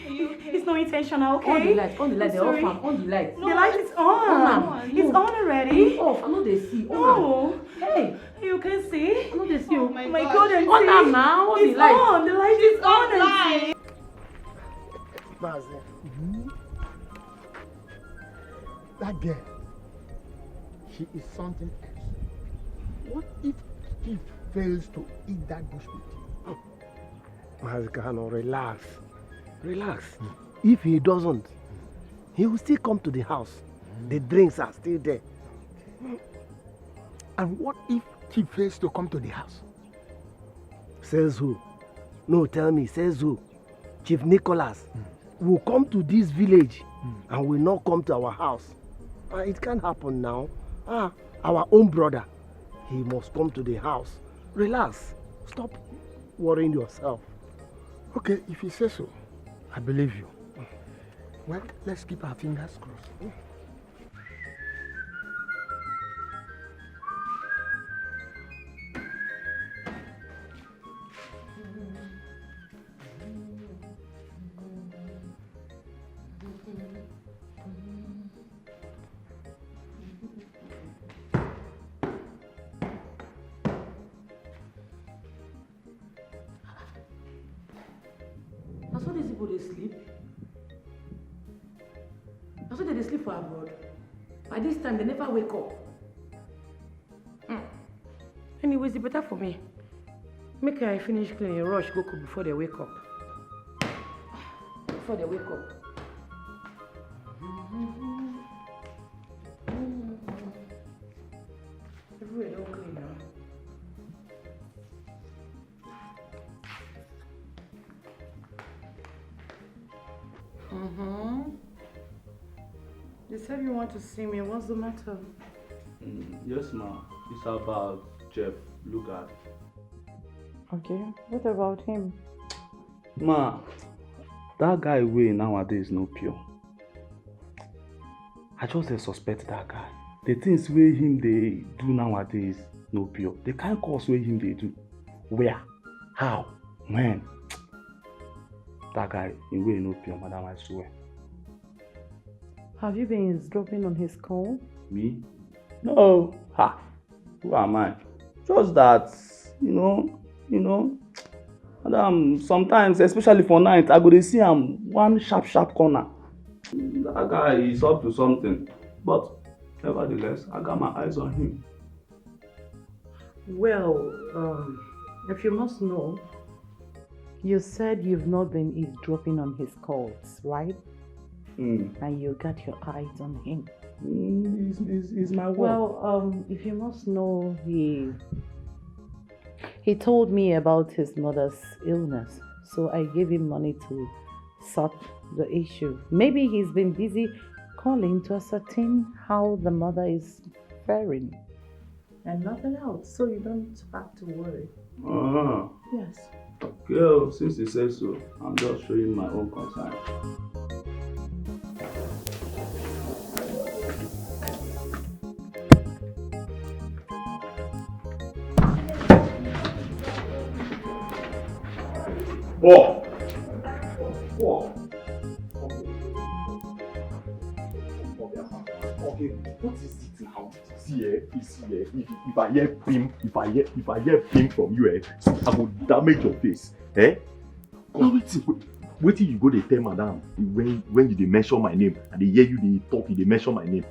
It's not intentional, okay? On the light, they're off. On the light. The light is on. It's on already. Off. I'm not the see. Oh. Hey. You can see? I'm not the see. Oh my God, Auntie. On now. On the It's light. on. The light is on, Auntie. That girl, she is something else. What if he fails to eat that bush meat? Mazikano, relax. Relax. If he doesn't, he will still come to the house. The drinks are still there. And what if he fails to come to the house? Says who? No, tell me, says who? Chief Nicholas will come to this village and will not come to our house. It can't happen now. Our own brother, he must come to the house. Relax. Stop worrying yourself. Okay, if you say so, I believe you. Well, let's keep our fingers crossed. That's why these people they sleep. That's why they sleep for abroad. By this time they never wake up. Anyways, it's better for me. Make I finish cleaning, rush, go cook before they wake up. Before they wake up. Everywhere don't clean now. You said you want to see me. What's the matter? Yes, ma. It's about Jeff. Look at. Okay, what about him? Ma, that guy way nowadays no pure. I just suspect that guy. The things where him they do nowadays no pure. The kind course where him they do. Where? How? When? That guy in way no pure, madam, I swear. Have you been eavesdropping on his call? Me? No. Ha. Who am I? Just that, madam, sometimes, especially for night, I go to see him one sharp corner. That guy is up to something. But nevertheless, I got my eyes on him. Well, if you must know, you said you've not been eavesdropping on his calls, right? And you got your eyes on him. It's my work. Well, if you must know, he told me about his mother's illness, so I gave him money to sort the issue. Maybe he's been busy calling to ascertain how the mother is faring. And nothing else, so you don't have to worry. Yes. Okay, since he says so, I'm just showing my own concern. Oh! Okay, what is it now? See, if I hear pim from you, I will damage your face. Now wait till you go to tell madam when you mention my name and they hear you they talk, they mention my name.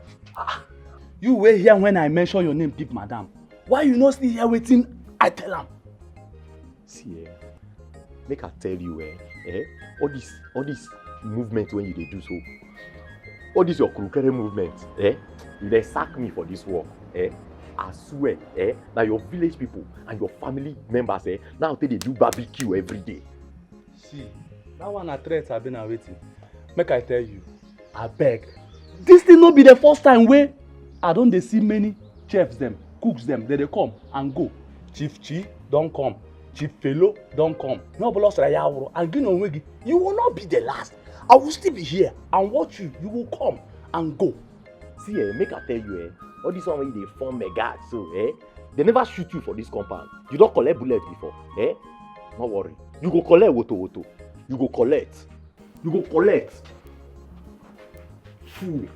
You were here when I mention your name, deep madam. Why you not still here waiting? I tell him. See, make I tell you, all this movement when you do so, all this your crooked movement, if they sack me for this work, I swear, that your village people and your family members, now they do barbecue every day. See, that one a threat I've been waiting. Make I tell you, I beg. This thing not be the first time where I don't they see many chefs them, cooks them, they come and go. Chief Chi don't come. Chief Fellow don't come. No bolos Rayawro and Ginonwegi. You will not be the last. I will still be here and watch you. You will come and go. See, make I tell you, all this one when they form a guard, so they never shoot you for this compound. You don't collect bullets before, Not worry. You go collect woto. You go collect. Fool.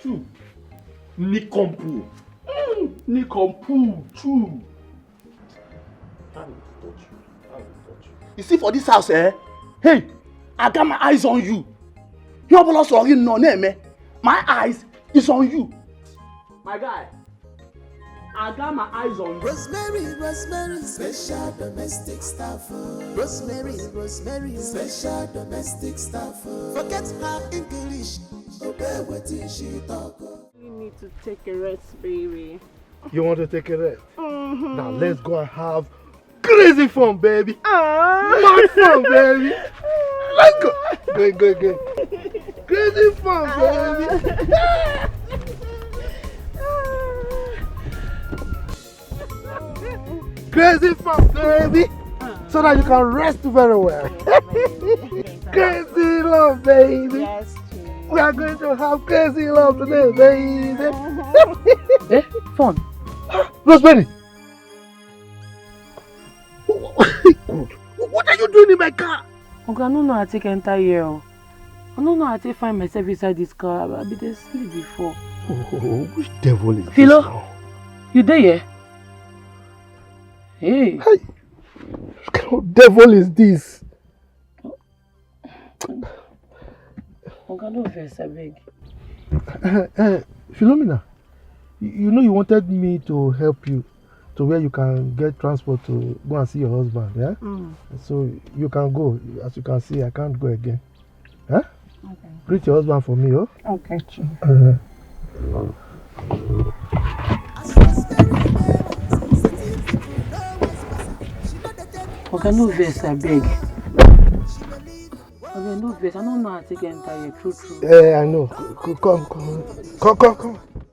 Choo. Nikompu. Choo. I will touch you. You see for this house, hey, I got my eyes on you. You have lost your no name, My eyes is on you. My guy, I got my eyes on you. Rosemary, special domestic staff. Rosemary, special domestic staff. Forget her English, obey what she talk. You need to take a rest, baby. You want to take a rest? Now let's go and have crazy fun, baby. Mad fun, baby. Let's go. Go. Crazy fun, baby. Crazy fun, baby. So that you can rest very well. Crazy love, baby. Yes, we are going to have crazy love today, baby. Fun. Rosemary. What are you doing in my car? Okay, I don't know how to take enter here. I don't know how to find myself inside this car. I've been asleep before. Oh, which devil is Philo, this now? You there here? Hey. What kind of devil is this? Okay, no offense, I beg. Philomena, you know you wanted me to help you to where you can get transport to go and see your husband, yeah? So you can go. As you can see, I can't go again. Huh? Okay. Greet your husband for me, oh? Okay, Chief. Okay, no verse, I beg. Okay, no verse. I don't know how to get enter here. True. I know. Come.